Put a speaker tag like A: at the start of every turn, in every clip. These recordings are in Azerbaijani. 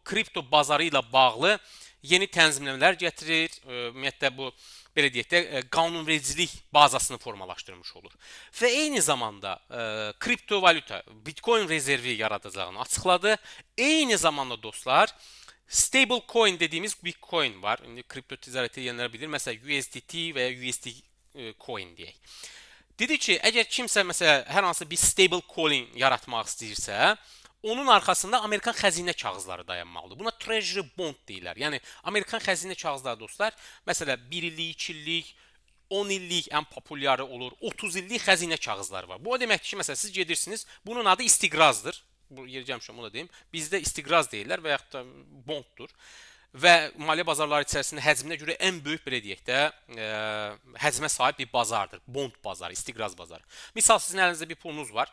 A: kripto bazarı ilə bağlı yeni tənzimləmələr gətirir. Ümumiyyətlə bu belə deyək də qanunvericilik bazasını formalaşdırmış olur. Və eyni zamanda kriptovalyuta Bitcoin rezervi yaradacağını açıqladı. Eyni zamanda dostlar stable coin dediğimiz bir coin var. İndi kripto ticareti edenler bilir. Mesela USDT veya USD coin diye. Dedi ki, əgər kimsə məsələn hər hansı bir stable coin yaratmaq istəyirsə, onun arxasında Amerikan xəzinə kağızları dayanmalıdır. Buna treasury bond deyirlər. Yəni Amerikan xəzinə kağızları dostlar, məsələn 1 illik, 2 illik, 10 illik ən populyarı olur. 30 illik xəzinə kağızları var. Bu o deməkdir ki, məsələn siz gedirsiniz, bunun adı istiqrazdır. Bu yer gəlmişəm onu da deyim. Bizdə istiqraz deyirlər və yaxud da bonddur. Və maliyyə bazarları içərisində həcminə görə ən böyük belə deyək də həcmə sahib bir bazardır. Bond bazarı, istiqraz bazarı. Misal sizin əlinizdə bir pulunuz var.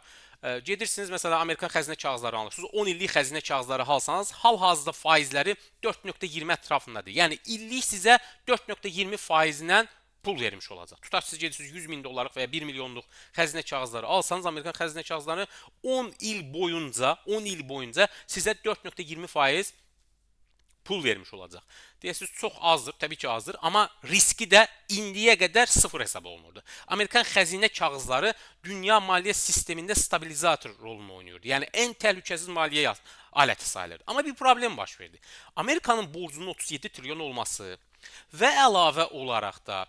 A: Gedirsiniz mesela Amerikan xəzinə kağızları alırsınız. 10 illik xəzinə kağızları alsanız, hal-hazırda faizləri 4.20 ətrafındadır. Yəni illik sizə 4.20 faizindən pul vermiş olacaq. Tutaq siz gedirsiniz 100 min dollarlıq və ya 1 milyonluq xəzinə kağızları alsanız, Amerikan xəzinə kağızları 10 il boyunca sizə 4.20 faiz pul vermiş olacaq. Deyəsiniz çox azdır, təbii ki azdır, amma riski də indiyə qədər sıfır hesab olunurdu. Amerikan xəzinə kağızları dünya maliyyə sistemində stabilizator rolunu oynayırdı. Yəni ən təhlükəsiz maliyyə aləti sayılırdı. Amma bir problem baş verdi. Amerikanın borcunun 37 trilyon olması və əlavə olaraq da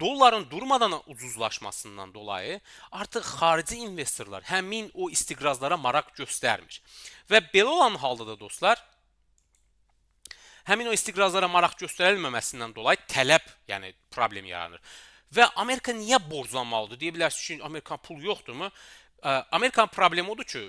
A: dolların durmadan ucuzlaşmasından dolayı artıq xarici investorlar həmin o istiqrazlara maraq göstərmir. Və belə olan halda da dostlar, həmin o istiqrazlara maraq göstərilməməsindən dolayı tələb, yəni problem yaranır. Və Amerika niyə borclanmalıdır? Deyə bilərsiniz ki, Amerikan pulu yoxdurmu? Amerikan problemi odur ki,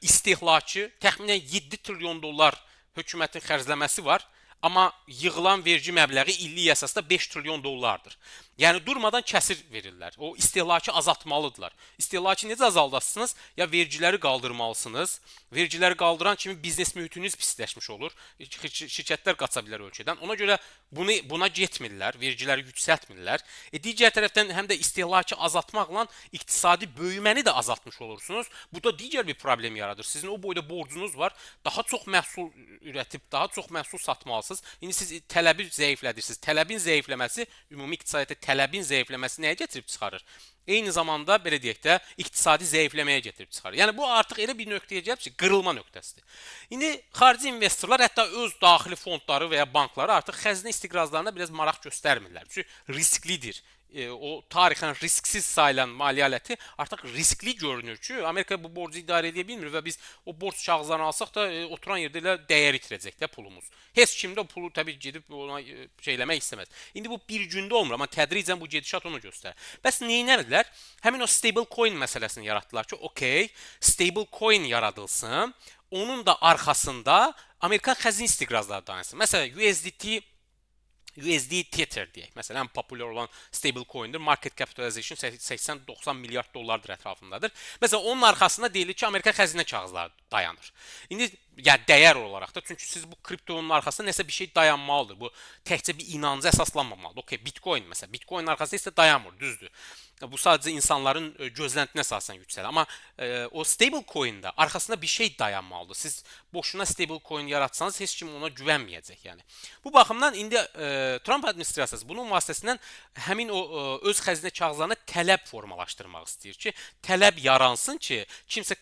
A: istehlakçı təxminən 7 trilyon dollar hökumətin xərcləməsi var. Amma yığılan vergi məbləği illik əsasda 5 trilyon dollardır. Yəni durmadan kəsir verirlər. O istehlakı azaltmalıdırlar. İstehlakı necə azaldasınız? Ya vergiləri qaldırmalısınız. Vergiləri qaldıran kimi biznes mühitiniz pisləşmiş olur. Şirkətlər qaça bilər ölkədən. Ona görə buna getmirlər, vergiləri yüksəltmirlər. Digər tərəfdən həm də istehlakı azaltmaqla iqtisadi böyüməni də azaltmış olursunuz. Bu da digər bir problem yaradır. Sizin o boyda borcunuz var. Daha çox məhsul üretib, daha çox məhsul satmalısınız. İndi siz tələbi zəiflədirsiniz. Tələbin zəifləməsi ümumi iqtisadiyyatda tələbin zəifləməsi nəyə gətirib çıxarır? Eyni zamanda belə deyək də iqtisadi zəifləməyə gətirib çıxarır. Yəni bu artıq elə bir nöqtəyə gəlib ki, qırılma nöqtəsidir. İndi xarici investorlar hətta öz daxili fondları və ya bankları artıq xəzinə istiqrazlarına biraz maraq göstərmirlər. Çünki risklidir. O tarixən risksiz sayılan maliyyə aləti artıq riskli görünür ki, Amerika bu borcu idarə edə bilmir və biz o borc kağızlarını alsaq da oturan yerdə elə dəyər itirəcək də pulumuz. Heç kim də o pulu təbii gedib ona şeyləmək istəməz. İndi bu bir gündə olmur, amma tədricən bu gedişat onu göstərir. Bəs neynədilər? Həmin o stable coin məsələsini yaratdılar ki, okey, stable coin yaradılsın, onun da arxasında Amerikan xəzinə istiqrazları dayansın. Məsələn, USD Tether deyək. Məsələn, ən populyar olan stable coin'dir. Market capitalization 80-90 milyard dollardır ətrafındadır. Məsələn, onun arxasında deyilir ki, Amerikan xəzinə kağızları dayanır. İndi yəni dəyər olaraq da, çünki siz bu kriptonun arxasında nəsə bir şey dayanmalıdır. Bu təkcə bir inanca əsaslanmamalıdır. Okay, Bitcoin məsələn, Bitcoin arxasında isə dayanmır, düzdür. Bu sadəcə insanların gözləntinə əsasən yüksəlir. Amma o stable coin-də arxasında bir şey dayanmalıdır. Siz boşuna stable coin yaratsanız heç kim ona güvənməyəcək yəni. Bu baxımdan indi Trump administrasiyası bunun vasitəsilə həmin o öz xəzinə kağızlarına tələb formalaşdırmaq istəyir ki, tələb yaransın ki, kimsə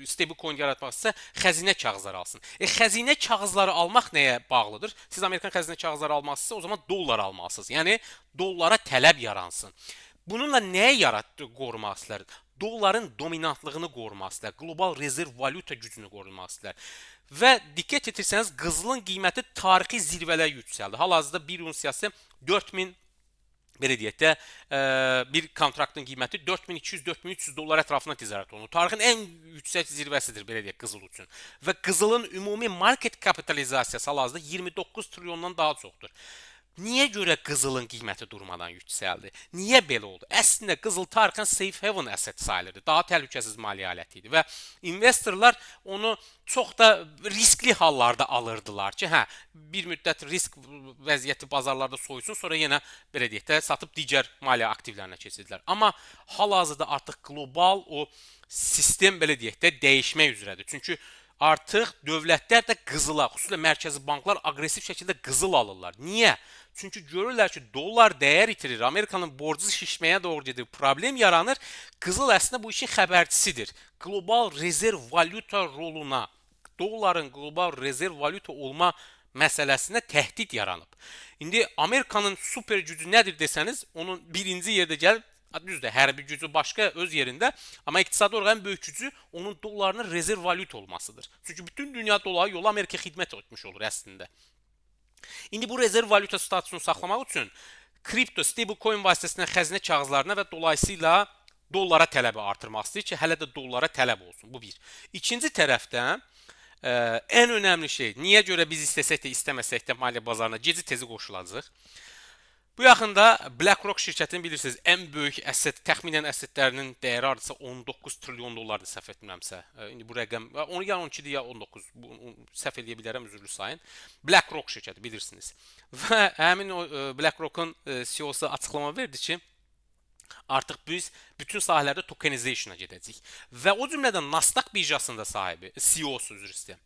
A: stable coin yaratmaq istəsə xəzinə kağızları alsın. Xəzinə kağızları almaq nəyə bağlıdır? Siz Amerikan xəzinə kağızları almaq istəsəniz, o zaman dollar almalısınız. Yəni dollara tələb yaransın. Bununla nəyə qorumaq istəyirlər? Dolların dominantlığını qorumaq istəyirlər. Qlobal rezerv valyuta gücünü qorumaq istəyirlər. Və diqqət etirsəniz, qızılın qiyməti tarixi zirvələrə yüksəldi. Hal-hazırda bir unsiyası 4000 belə deyək də bir kontraktın qiyməti 4200-4300 dollar ətrafında ticarət olunur. Tarixin ən yüksək zirvəsidir belə deyək qızıl üçün. Və qızılın ümumi market kapitalizasiyası hal-hazırda 29 trilyondan daha çoxdur. Niyə görə qızılın qiyməti durmadan yüksəldi? Niyə belə oldu? Əslində qızıl tarixən safe haven asset sayılırdı. Daha təhlükəsiz maliyyə aləti idi və investorlar onu çox da riskli hallarda alırdılar ki, bir müddət risk vəziyyəti bazarlarda soyusun, sonra yenə belə deyək də satıb digər maliyyə aktivlərinə keçirdilər. Amma hal-hazırda artıq qlobal o sistem belə deyək də dəyişmək üzrədir. Çünki artıq dövlətlər də qızıla, xüsusilə mərkəzi banklar aqressiv şəkildə qızıl alırlar. Niyə? Çünki görürlər ki, dollar dəyər itirir, Amerikanın borcu şişməyə doğru gedir, problem yaranır. Qızıl əslində bu işin xəbərçisidir. Qlobal rezerv valyuta roluna, dolların qlobal rezerv valyuta olma məsələsinə təhdid yaranıb. İndi Amerikanın super gücü nədir desəniz, onun birinci yerdə gəlib, düzdür, hərbi gücü başqa öz yerində, amma iqtisadi olaraq ən böyük gücü onun dollarının rezerv valyuta olmasıdır. Çünki bütün dünya doları yolu Amerikaya xidmət etmiş olur əslində. İndi bu rezerv valyuta statusunu saxlamaq üçün kripto stablecoin vasitəsilə xəzinə kağızlarına və dolayısıyla dollara tələbi artırmaq istəyir ki, hələ də dollara tələb olsun. Bu bir. İkinci tərəfdən ən önəmli şey, niyə görə biz istəsək də istəməsək də maliyyə bazarına gec-tez qoşulacağıq? Bu yaxında BlackRock şirkətinin bilirsiniz ən böyük əsset, təxminən əssetlərinin dəyəri hardasa 19 trilyon dollardır səhv etmirəmsə. İndi bu rəqəm onu ya 12-dir ya 19. Səhv eləyə bilərəm, üzrlü sayın. BlackRock şirkəti bilirsiniz. Və həmin o BlackRock'un CEO-su açıqlama verdi ki, artıq biz bütün sahələrdə tokenization-a gedəcəyik. Və o cümlədən Nasdaq birjasında sahibi, CEO-su üzr istəyirəm.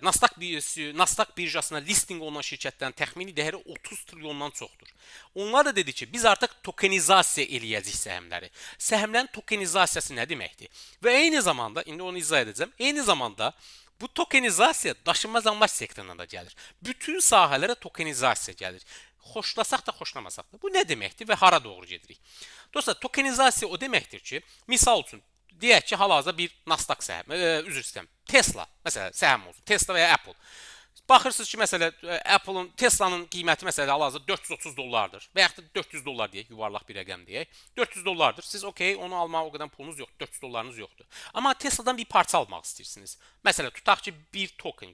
A: Nasdaq birjasına listing olunan şirkətlərin təxmini dəyəri 30 trilyondan çoxdur. Onlar da dedi ki, biz artıq tokenizasiya eləyəcəyik səhmləri. Səhmlərin tokenizasiyası nə deməkdir? Və eyni zamanda, indi onu izah edəcəm, eyni zamanda bu tokenizasiya daşınmaz əmlak sektoruna da gəlir. Bütün sahələrə tokenizasiya gəlir. Xoşlasaq da, xoşlamasaq da. Bu nə deməkdir və hara doğru gedirik? Dostlar, tokenizasiya o deməkdir ki, misal üçün, deyək ki, hal-hazırda bir Nasdaq səhmi, üzr istəyirəm, Tesla, məsələn, səhmi olsun, Tesla və ya Apple. Baxırsınız ki, məsələn, Tesla'nın qiyməti məsələn hal-hazırda 430 dollardır və yaxud da 400 dollar deyək, yuvarlaq bir rəqəm deyək. 400 dollardır. Siz okey, onu almağa o qədər pulunuz yoxdur, 400 dollarınız yoxdur. Amma Tesla'dan bir parça almaq istəyirsiniz. Məsələn, tutaq ki, bir token,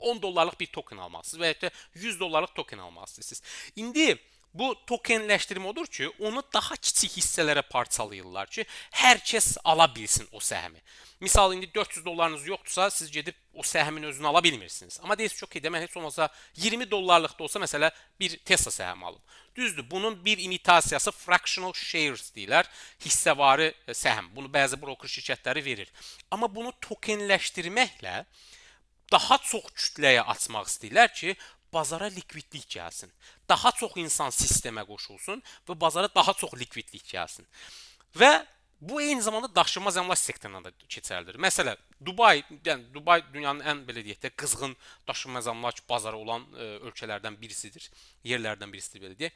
A: 10 dollarlıq bir token almaq istəyirsiniz və ya da 100 dollarlıq token almaq istəyirsiniz. İndi bu tokenləşdirmə odur ki, onu daha kiçik hissələrə parçalayırlar ki, hər kəs ala bilsin o səhmi. Misal indi 400 dollarınız yoxdursa, siz gedib o səhmin özünü ala bilmirsiniz. Amma deyirsiniz ki, okey, demək heç olmasa 20 dollarlıq da olsa məsələ bir Tesla səhmi alın. Düzdür, bunun bir imitasiyası fractional shares deyirlər, hissəvari səhm. Bunu bəzi broker şirkətləri verir. Amma bunu tokenləşdirməklə daha çox kütləyə açmaq istəyirlər ki, bazara likvidlik gəlsin. Daha çox insan sistemə qoşulsun və bazara daha çox likvidlik gəlsin. Və bu eyni zamanda daşınmaz əmlak sektoruna da keçərlidir. Məsələn, Dubay dünyanın ən belə deyək də qızğın daşınmaz əmlak bazarı olan ölkələrdən birisidir, yerlərdən birisidir belə deyək.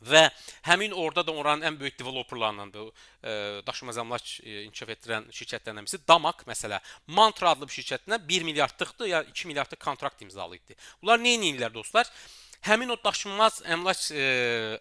A: Və həmin orada da oranın ən böyük developerlarından da daşınmaz əmlak inkişaf etdirən şirkətlərdən birisi Damak məsələ Mantra adlı bir şirkətinə 1 milyardlıqdır ya 2 milyardlıq kontrakt imzalayıbdı. Bunlar nə edirlər dostlar? Həmin o daşınmaz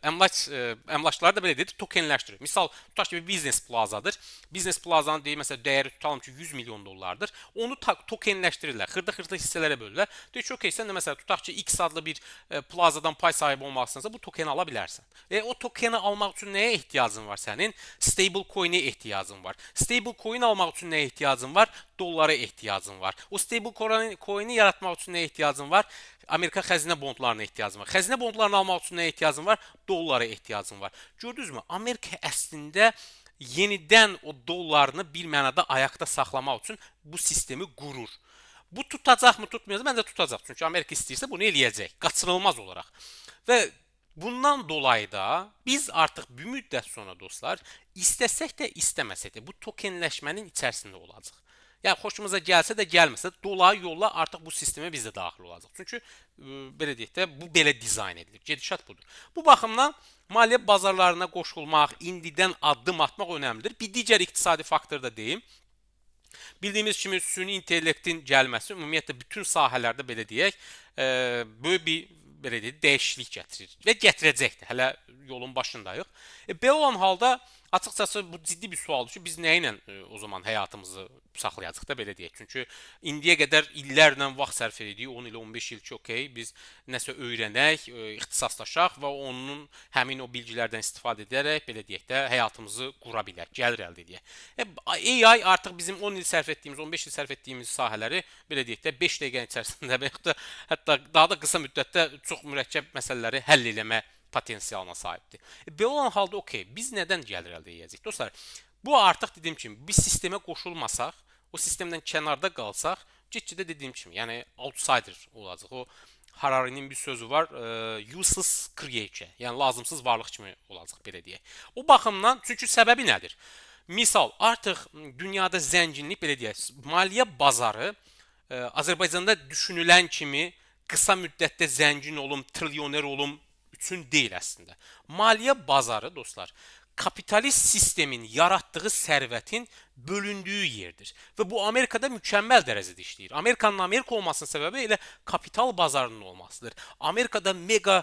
A: əmlakları da belə deyək, tokenləşdirir. Misal, tutaq ki, bir biznes plazadır. Biznes plazanın deyək, məsələn, dəyəri tutalım ki, 100 milyon dollardır. Onu tokenləşdirirlər, xırda-xırda hissələrə bölürlər. Deyək ki, okey, sən də məsələn, tutaq ki, X adlı bir plazadan pay sahibi olmalısınsa, bu tokeni ala bilərsən. O tokeni almaq üçün nəyə ehtiyacın var sənin? Stable coin'e ehtiyacın var. Stable coin almaq üçün nəyə ehtiyacın var? Dollara ehtiyacın var. O stable coin'i yaratmaq üçün nəyə ehtiyacın var? Amerika xəzinə bondlarına ehtiyacın var. Xəzinə bondlarını almaq üçün nəyə ehtiyacın var? Dollara ehtiyacın var. Gördünüzmü? Amerika əslində yenidən o dollarını bir mənada ayaqda saxlamaq üçün bu sistemi qurur. Bu tutacaqmı, tutmayacaq? Məncə tutacaq. Çünki Amerika istəyirsə bunu eləyəcək. Qaçınılmaz olaraq. Və bundan dolayı da biz artıq bir müddət sonra dostlar, istəsək də, istəməsək də bu tokenləşmənin içərisində olacaq. Yəni xoşumuza gəlsə də, gəlməsə də dolar yolla artıq bu sistemə biz də daxil olacaq. Çünki belə deyək də bu belə dizayn edilir. Gedişat budur. Bu baxımdan maliyyə bazarlarına qoşulmaq, indidən addım atmaq önəmlidir. Bir digər iqtisadi faktor da deyim. Bildiyimiz kimi süni intellektin gəlməsi ümumiyyətlə bütün sahələrdə belə deyək, böyük bir belə deyək, dəyişiklik gətirir və gətirəcəkdir. Hələ yolun başındayıq. Belə olan halda açıqcası bu ciddi bir sualdır ki, biz nə ilə o zaman həyatımızı saxlayacağıq da belə deyək. Çünki indiyə qədər illərlə vaxt sərf edirik, 10 il, 15 il ki, okey, biz nəsə öyrənək, ixtisaslaşaq və onun həmin o bilgilərdən istifadə edərək belə deyək də həyatımızı qura bilək, gəlir əldə edək. AI artıq bizim 10 il sərf etdiyimiz, 15 il sərf etdiyimiz sahələri belə deyək də 5 dəqiqənin içərisində və yaxud da hətta daha da qısa müddətdə çox mürəkkəb məsələləri həll etmə potensialına sahibdir. Belə olan halda okey, biz nədən gəlir əldə edəcəyik? Dostlar, bu artıq dediyim kimi biz sistemə qoşulmasaq, o sistemdən kənarda qalsaq, get-gedə dediyim kimi, yəni outsider olacaq. O Harari'nin bir sözü var, useless creature, yəni lazımsız varlıq kimi olacaq belə deyək. O baxımdan, çünki səbəbi nədir? Misal, artıq dünyada zənginlik belə deyək, maliyyə bazarı Azərbaycanda düşünülən kimi qısa müddətdə zəngin olum, trilyoner olum üçün deyil əslində. Maliyyə bazarı dostlar, kapitalist sistemin yaratdığı sərvətin bölündüyü yerdir. Və bu Amerikada mükəmməl dərəcədə işləyir. Amerikanın Amerika olmasının səbəbi elə kapital bazarının olmasıdır. Amerikada mega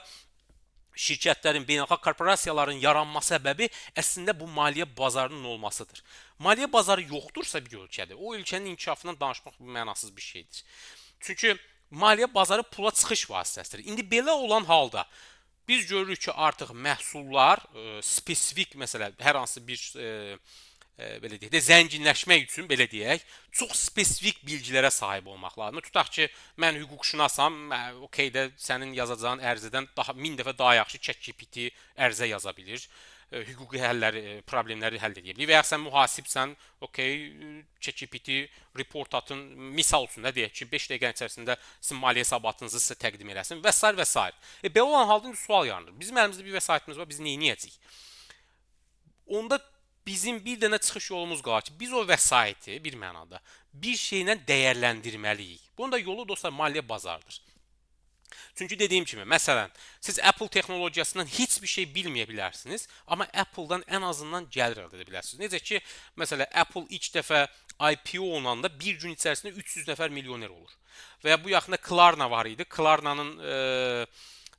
A: şirkətlərin, beynəlxalq korporasiyaların yaranma səbəbi əslində bu maliyyə bazarının olmasıdır. Maliyyə bazarı yoxdursa bir ölkədə, o ölkənin inkişafından danışmaq mənasız bir şeydir. Çünki maliyyə bazarı pula çıxış vasitəsidir. İndi belə olan halda biz görürük ki, artıq məhsullar spesifik, məsələn, hər hansı bir belə deyək də zənginləşmək üçün belə deyək, çox spesifik bilgilərə sahib olmaq lazımdır. Tutaq ki, mən hüquqşünasam, okey də sənin yazacağın ərizədən daha 1000 dəfə daha yaxşı ChatGPT ərizə yaza bilir. Hüquqi həlləri, problemləri həll edə bilir. Və ya sən mühasibsən, okey, ChatGPT report atın, misal üçün də deyək ki, 5 dəqiqə içərisində sizin maliyyə hesabatınızı sizə təqdim eləsin və s. və s. Belə olan halda sual yaranır. Bizim əlimizdə bir vəsaitimiz var, biz nə edəcəyik? Onda bizim bir dənə çıxış yolumuz qalır ki, biz o vəsaiti bir mənada bir şeylə dəyərləndirməliyik. Bunun da yolu dostlar maliyyə bazarıdır. Çünki dediyim kimi, məsələn, siz Apple texnologiyasından heç bir şey bilməyə bilərsiniz, amma Apple-dan ən azından gəlir əldə edə bilərsiniz. Necə ki, məsələn, Apple ilk dəfə IPO olanda bir gün içərisində 300 nəfər milyoner olur. Və ya bu yaxında Klarna var idi. Klarnanın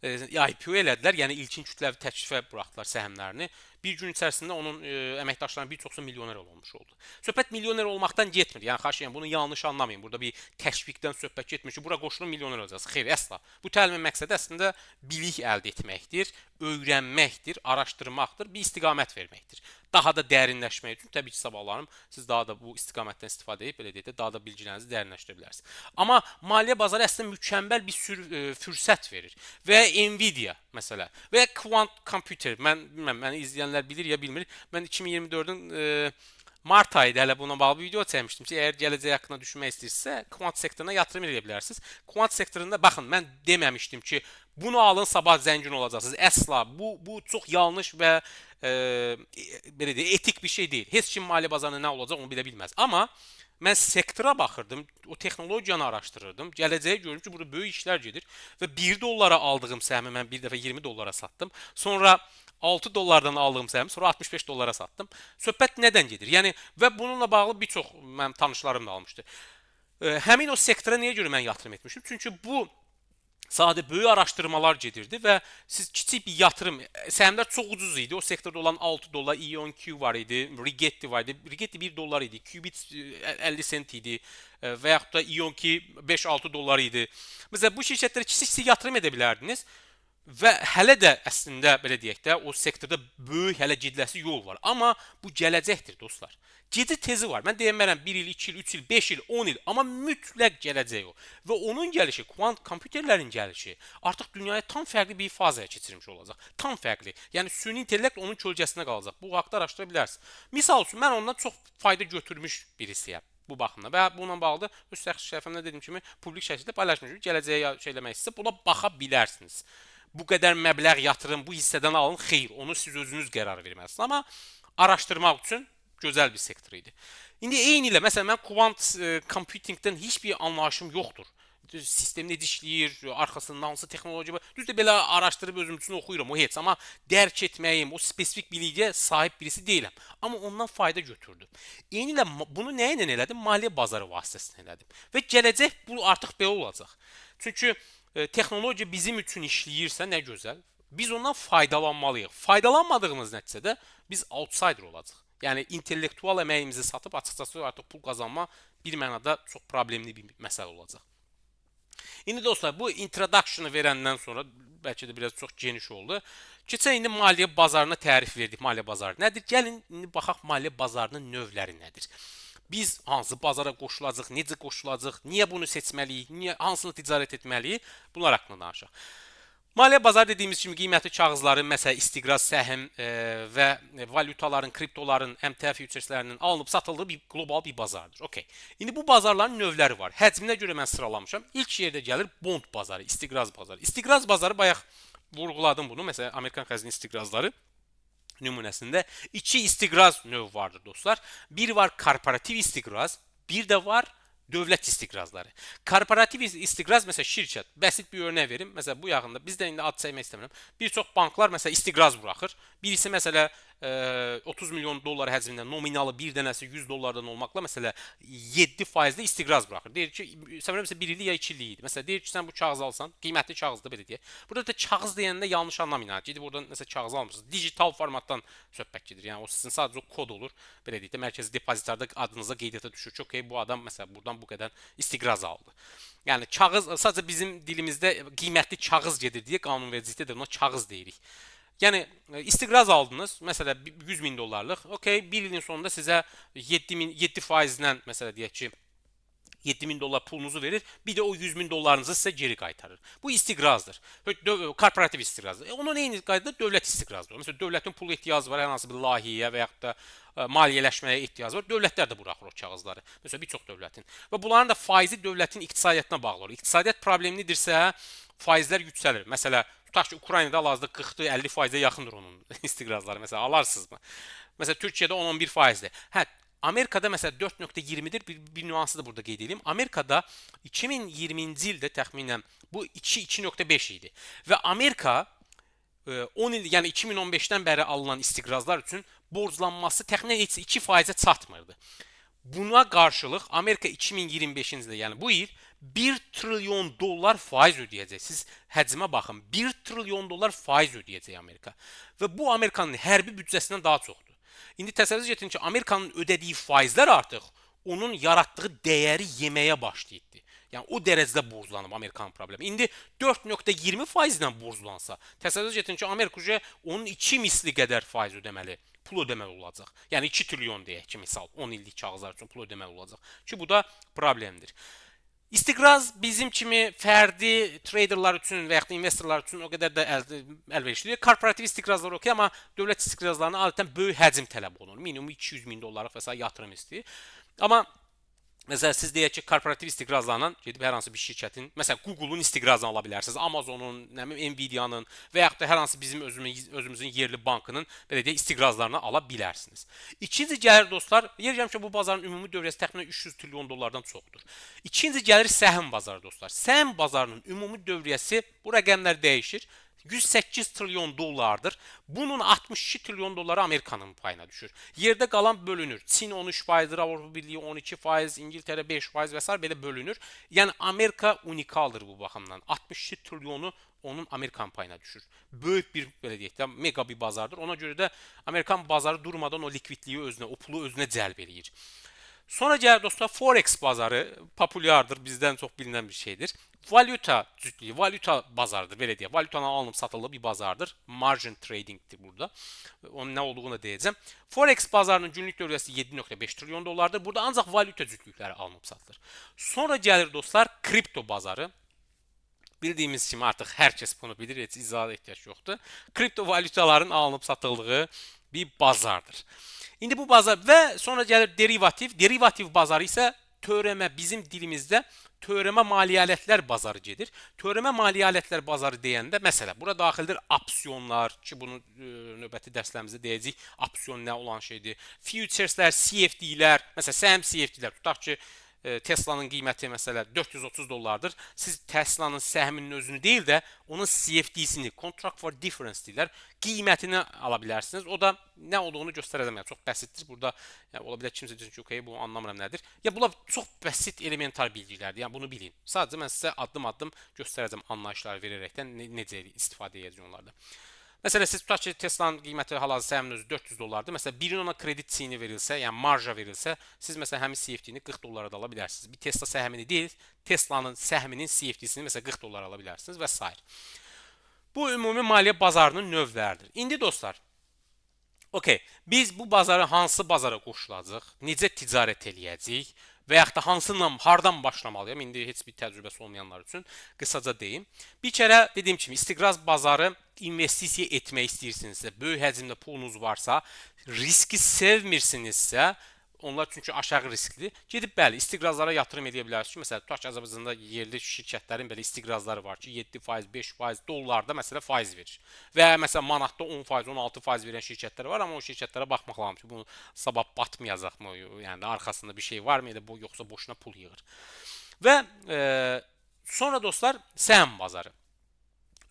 A: IPO elədilər, yəni ilkin kütləvi təklifə buraxdılar səhmlərini. Bir gün içərisində onun əməkdaşlarının bir çoxu milyoner olmuş oldu. Söhbət milyoner olmaqdan getmir. Yəni xahiş edirəm, bunu yanlış anlamayın. Burada bir təşviqdən söhbət getmir ki, bura qoşulun milyoner olacaqsınız. Xeyr, əsla. Bu təlimin məqsədi əslində bilik əldə etməkdir, öyrənməkdir, araşdırmaqdır, bir istiqamət verməkdir. Daha da dərinləşmək üçün təbii ki, sabahlarım siz daha da bu istiqamətdən istifadə edib belə deyək də daha da bilgilərinizi dərinləşdirə bilərsiniz. Amma maliyyə bazarı əslində mükəmməl bir fürsət verir. Və Nvidia məsələ və ya quant computer, mən bilmirəm, məni izləyənlər bilir ya bilmir. Mən 2024-ün mart ayında hələ buna bağlı bir video çəkmişdim ki, əgər gələcək haqqında düşünmək istəyirsə, kvant sektoruna yatırım edə bilərsiniz. Kvant sektorunda baxın, mən deməmişdim ki, bunu alın, sabah zəngin olacaqsınız. Əsla. Bu çox yanlış və belə deyək, etik bir şey deyil. Heç kim maliyyə bazarında nə olacaq onu bilə bilməz. Amma mən sektora baxırdım, o texnologiyanı araşdırırdım. Gələcəyə görürüm ki, burada böyük işlər gedir və 1 dollara aldığım səhmi mən bir dəfə 20 dollara satdım. Sonra 6 dollardan aldığım səhmi sonra 65 dollara satdım. Söhbət nədən gedir? Yəni və bununla bağlı bir çox mənim tanışlarım da almışdı. Həmin o sektora niyə görə mən yatırım etmişdim? Çünki bu sadə böyük araşdırmalar gedirdi və siz kiçik bir yatırım, səhmlər çox ucuz idi. O sektorda olan 6 dollar EONQ var idi, Rigetti var idi. Rigetti 1 dollar idi, Qubit 50 sent idi və yaxud da EONQ 5-6 dollar idi. Məsələn, bu şirkətlərə kiçik yatırım edə bilərdiniz. Və hələ də əslində belə deyək də o sektorda böyük hələ gediləsi yol var. Amma bu gələcəkdir dostlar. Gedi tezi var. Mən deyəmərəm 1 il, 2 il, 3 il, 5 il, 10 il, amma mütləq gələcək o. Və onun gəlişi, kvant kompüterlərin gəlişi artıq dünyaya tam fərqli bir fazaya keçirmiş olacaq. Tam fərqli. Yəni süni intellekt onun kölgəsində qalacaq. Bu haqqda araşdıra bilərsiniz. Misal üçün mən ondan çox fayda götürmüş birisiyəm bu baxımdan. Və bununla bağlı öz şəxsi səhifəmdə dediyim kimi publik şəkildə paylaşmışam. Gələcəyə şey eləmək istəsə buna baxa bilərsiniz. Bu qədər məbləğ yatırın, bu hissədən alın, xeyr, onu siz özünüz qərar verməlisiniz. Amma araşdırmaq üçün gözəl bir sektor idi. İndi eyni ilə, məsələn, mən quant computingdən heç bir anlayışım yoxdur. Sistem necə işləyir, arxasında hansı texnologiya var. Düzdür, belə araşdırıb özüm üçün oxuyuram, o heç. Amma dərk etməyim, o spesifik biliyə sahib birisi deyiləm. Amma ondan fayda götürdüm. Eyni ilə bunu nə ilə elədim? Maliyyə bazarı vasitəsilə elədim. Və gələcək bu artıq belə olacaq. Çünki texnologiya bizim üçün işləyirsə nə gözəl. Biz ondan faydalanmalıyıq. Faydalanmadığımız nəticədə biz outsider olacağıq. Yəni intellektual əməyimizi satıb açıqcası artıq pul qazanma bir mənada çox problemli bir məsələ olacaq. İndi dostlar, bu introduction'ı verəndən sonra bəlkə də biraz çox geniş oldu. Keçək indi maliyyə bazarına tərif verdik. Maliyyə bazarı nədir? Gəlin indi baxaq maliyyə bazarının növləri nədir? Biz hansı bazara qoşulacaq, necə qoşulacaq, niyə bunu seçməliyik, hansını ticarət etməliyik? Bunlar haqqında danışaq. Maliyyə bazarı dediyimiz kimi qiymətli kağızların, məsələn, istiqraz, səhm və valyutaların, kriptoların, MTF fütureslərinin alınıb satıldığı bir qlobal bir bazardır. Okay. İndi bu bazarların növləri var. Həcminə görə mən sıralamışam. İlk yerdə gəlir bond bazarı, istiqraz bazarı. İstiqraz bazarı bayaq vurğuladım bunu. Məsələn, Amerikan xəzinə istiqrazları nümunəsində iki istiqraz növü vardır dostlar. Bir var korporativ istiqraz, bir də var dövlət istiqrazları. Korporativ istiqraz məsələn şirkət. Bəsit bir örnək verim. Məsələn bu yaxında bizdə indi ad çəkmək istəmirəm. Bir çox banklar məsələn istiqraz buraxır. Birisi məsələn 30 milyon dollar həcmində nominalı bir dənəsi 100 dollardan olmaqla məsələn 7% istiqraz buraxır. Deyir ki, səmərəmsə 1 illik ya 2 illik idi. Məsələn deyir ki, sən bu kağızı alsan, qiymətli kağızdır belə deyək. Burada da kağız deyəndə yanlış anlamayın ha. Gedib buradan məsələn kağız almırsınız. Digital formatdan söhbət gedir. Yəni o sizin sadəcə kod olur. Belə deyək də mərkəzi depozitarda adınıza qeydiyyata düşür ki, okey bu adam məsələn buradan bu qədər istiqraz aldı. Yəni kağız sadəcə bizim dilimizdə qiymətli kağız gedir deyə qanunvericilikdə də ona kağız deyirik. Yəni istiqraz aldınız, məsələn 100 min dollarlıq. Okay, bir ilin sonunda sizə 7%-lə məsələn deyək ki 7.000 dollar pulunuzu verir. Bir də o 100.000 dollarınızı sizə geri qaytarır. Bu istiqrazdır. Korporativ istiqrazdır. Onun eyni qaydada dövlət istiqrazdır. Məsələn, dövlətin pul ehtiyacı var, hər hansı bir layihəyə və yaxud da maliyyələşməyə ehtiyacı var. Dövlətlər də buraxır o kağızları. Məsələn, bir çox dövlətin. Və bunların da faizi dövlətin iqtisadiyyatına bağlı olur. İqtisadiyyat problemlidirsə, faizlər yüksəlir. Məsələn, tutaq ki, Ukraynada hal-hazırda 40-50%-ə yaxındır onun istiqrazları. Məsələn, alarsınızmı? Məsələn, Türkiyədə 10-11%-dir. Hə, Amerikada məsələn 4.20-dir. Bir nüansı da burada qeyd edeyim. Amerikada 2020-ci ildə təxminən bu 2.5 idi. Və Amerika 10 il, yəni 2015-dən bəri alınan istiqrazlar üçün borclanması təxminən heç 2%-ə çatmırdı. Buna qarşılıq Amerika 2025-ci ildə, yəni bu il 1 trilyon dollar faiz ödəyəcək. Siz həcmə baxın. 1 trilyon dollar faiz ödəyəcək Amerika. Və bu Amerikanın hərbi büdcəsindən daha çoxdur. İndi təsəvvür edin ki, Amerikanın ödədiyi faizlər artıq onun yaratdığı dəyəri yeməyə başlayıb. Yəni o dərəcədə borclanıb Amerikanın problemi. İndi 4.20%-lə borclansa, təsəvvür edin ki, Amerika onun 2 misli qədər faiz ödəməli, pul ödəməli olacaq. Yəni 2 trilyon deyək ki, misal 10 illik kağızlar üçün pul ödəməli olacaq. Ki bu da problemdir. İstiqraz bizim kimi fərdi traderlar üçün və yaxud da investorlar üçün o qədər də əlverişlidir. Korporativ istiqrazlar okey, amma dövlət istiqrazlarına adətən böyük həcm tələb olunur. Minimum 200 min dollarlıq və s. yatırım istəyir. Amma məsələn siz deyək ki, korporativ istiqrazlarla gedib hər hansı bir şirkətin, məsələn Google-un istiqrazını ala bilərsiniz, Amazon-un, Nvidia-nın və yaxud da hər hansı bizim özümüzün yerli bankının belə deyək istiqrazlarını ala bilərsiniz. İkinci gəlir dostlar, deyirəm ki, bu bazarın ümumi dövriyyəsi təxminən 300 trilyon dollardan çoxdur. İkinci gəlir səhm bazarı dostlar. Səhm bazarının ümumi dövriyyəsi bu rəqəmlər dəyişir. 108 trilyon dollardır. Bunun 62 trilyon dolları Amerikanın payına düşür. Yerdə qalan bölünür. Çin 13%, Avropa Birliyi 12%, İngiltərə 5% və s. belə bölünür. Yəni Amerika unikaldır bu baxımdan. 62 trilyonu onun Amerikan payına düşür. Böyük bir belə deyək də mega bir bazardır. Ona görə də Amerikan bazarı durmadan o likvidliyi özünə, o pulu özünə cəlb eləyir. Sonra gəlir dostlar Forex bazarı populyardır, bizdən çox bilinən bir şeydir. Valyuta cütlüyü, valyuta bazarıdır, belə deyək. Valyutanın alınıb satıldığı bir bazardır. Margin tradingdir burada. Onun nə olduğunu deyəcəm. Forex bazarının günlük dövriyyəsi 7.5 trilyon dollardır. Burada ancaq valyuta cütlükləri alınıb satılır. Sonra gəlir dostlar kripto bazarı. Bildiyimiz kimi artıq hər kəs bunu bilir, heç izahata ehtiyac yoxdur. Kripto valyutaların alınıb satıldığı bir bazardır. İndi bu bazar və sonra gəlir derivativ. Derivativ bazarı isə törəmə, bizim dilimizdə törəmə maliyyə alətlər bazarı gedir. Törəmə maliyyə alətlər bazarı deyəndə məsələn, bura daxildir opsiyonlar ki, bunu növbəti dərslərimizdə deyəcəyik. Opsiyon nə olan şeydir? Futureslər, CFD-lər, məsələn, səhm CFD-lər tutaq ki, Tesla'nın qiyməti məsələn 430 dollardır. Siz Tesla'nın səhminin özünü deyil də onun CFD-sini, Contract for Difference deyirlər, qiymətini ala bilərsiniz. O da nə olduğunu göstərəcəm. Yəni çox bəsitdir. Burada yəni ola bilər kimsə desin ki, okey, bu anlamıram nədir. Ya bunlar çox bəsit elementar bilgilərdir. Yəni bunu bilin. Sadəcə mən sizə addım-addım göstərəcəm anlayışlar verərəkdən necə istifadə edəcəyik onlardan. Məsələn, siz tutaq ki, Tesla'nın qiyməti hal-hazırda səhmin özü 400 dollardır. Məsələn, birin ona kredit çiyini verilsə, yəni marja verilsə, siz məsələn həmin CFD-ni 40 dollara da ala bilərsiniz. Bir Tesla səhmini deyil, Tesla'nın səhminin CFD-sini məsələn 40 dollara ala bilərsiniz və s. Bu ümumi maliyyə bazarının növləridir. İndi dostlar, okey, biz bu bazarı hansı bazara qoşulacağıq, necə ticarət eləyəcəyik və yaxud da hansından, hardan başlamalıyam? İndi heç bir təcrübəsi olmayanlar üçün qısaca deyim. Bir kərə dediyim kimi istiqraz bazarı investisiya etmək istəyirsinizsə, böyük həcmdə pulunuz varsa, riski sevmirsinizsə, onlar çünki aşağı risklidir. Gedib bəli, istiqrazlara yatırım edə bilərsiniz ki, məsələn, tutaq ki, Azərbaycanda yerli şirkətlərin belə istiqrazları var ki, 7%, 5% dollarda məsələ faiz verir. Və məsələn manatda 10%, 16% verən şirkətlər var, amma o şirkətlərə baxmaq lazım ki, bu sabah batmayacaqmı? Yəni arxasında bir şey varmı, elə bu yoxsa boşuna pul yığır. Və sonra dostlar, səhm bazarı.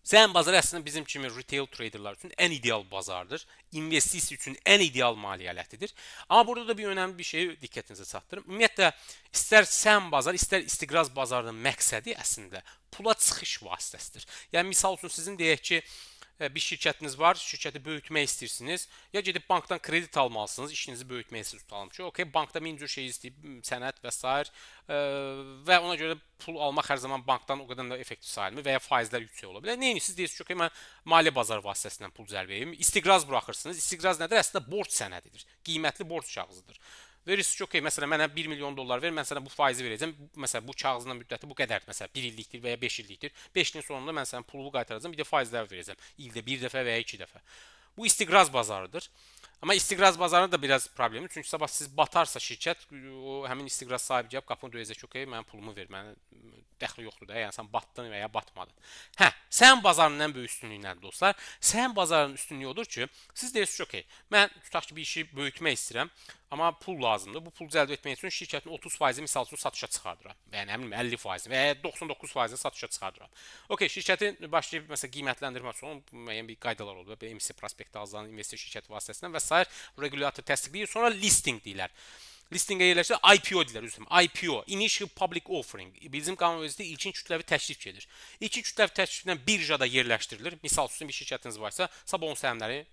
A: Səhm bazarı əslində bizim kimi retail traderlar üçün ən ideal bazardır. İnvestisiya üçün ən ideal maliyyə alətidir. Amma burada da bir önəmli bir şey diqqətinizə çatdırım. Ümumiyyətlə, istər səhm bazarı, istər istiqraz bazarının məqsədi əslində pula çıxış vasitəsidir. Yəni misal üçün sizin deyək ki, bir şirkətiniz var, şirkəti böyütmək istəyirsiniz, ya gedib bankdan kredit almalısınız, işinizi böyütmək istəyirsiniz, tutalım ki, okey, bankda min cür şey istəyib, sənəd və s. Və ona görə pul almaq hər zaman bankdan o qədər də effektiv sayılmır və ya faizlər yüksək ola bilər. Neyini siz deyirsiniz ki, mən maliyyə bazarı vasitəsilə pul cəlb edeyim, istiqraz buraxırsınız. İstiqraz nədir? Əslində borc sənədidir, qiymətli borc kağızıdır. Verirsiniz ki, okey, məsələn, mənə 1 milyon dollar ver, mən sənə bu faizi verəcəm. Məsələn, bu kağızın müddəti bu qədərdir. Məsələn, 1 illikdir və ya 5 illikdir. 5 ilin sonunda mən sənə pulumu qaytaracağam, bir də faizlər verəcəm. İldə bir dəfə və ya 2 dəfə. Bu istiqraz bazarıdır. Amma istiqraz bazarında da biraz problemli. Çünki sabah siz batarsa şirkət, o həmin istiqraz sahibi gəlib qapını döyəcək ki, okey, mənim pulumu ver, mənə dəxli yoxdur da, yəni sən batdın və ya batmadın. Hə, səhm bazarının ən böyük üstünlüyü nədir dostlar? Səhm bazarının üstünlüyü odur ki, siz deyirsiniz ki, okey, mən tutaq ki, bir işi böyütmək istəyirəm, amma pul lazımdır. Bu pulu cəlb etmək üçün şirkətin 30%-i misal üçün satışa çıxardıram. Və ya nə bilim 50% və ya 99%-i satışa çıxardıram. Okey, şirkəti başlayıb məsələn qiymətləndirmək üçün müəyyən bir qaydalar olur. Belə MC prospekti hazırlanan investisiya şirkəti vasitəsilə və s. Regulator təsdiqləyir, sonra listing deyirlər. Listingə yerləşir, IPO deyirlər, üzrəm. IPO, Initial Public Offering. Bizim qanunvericiliyə ilkin kütləvi təklif gedir. İlkin kütləvi təkliflə birjada yerləşdirilir. Misal üçün bir şirkətiniz varsa, sabah onun səhmləri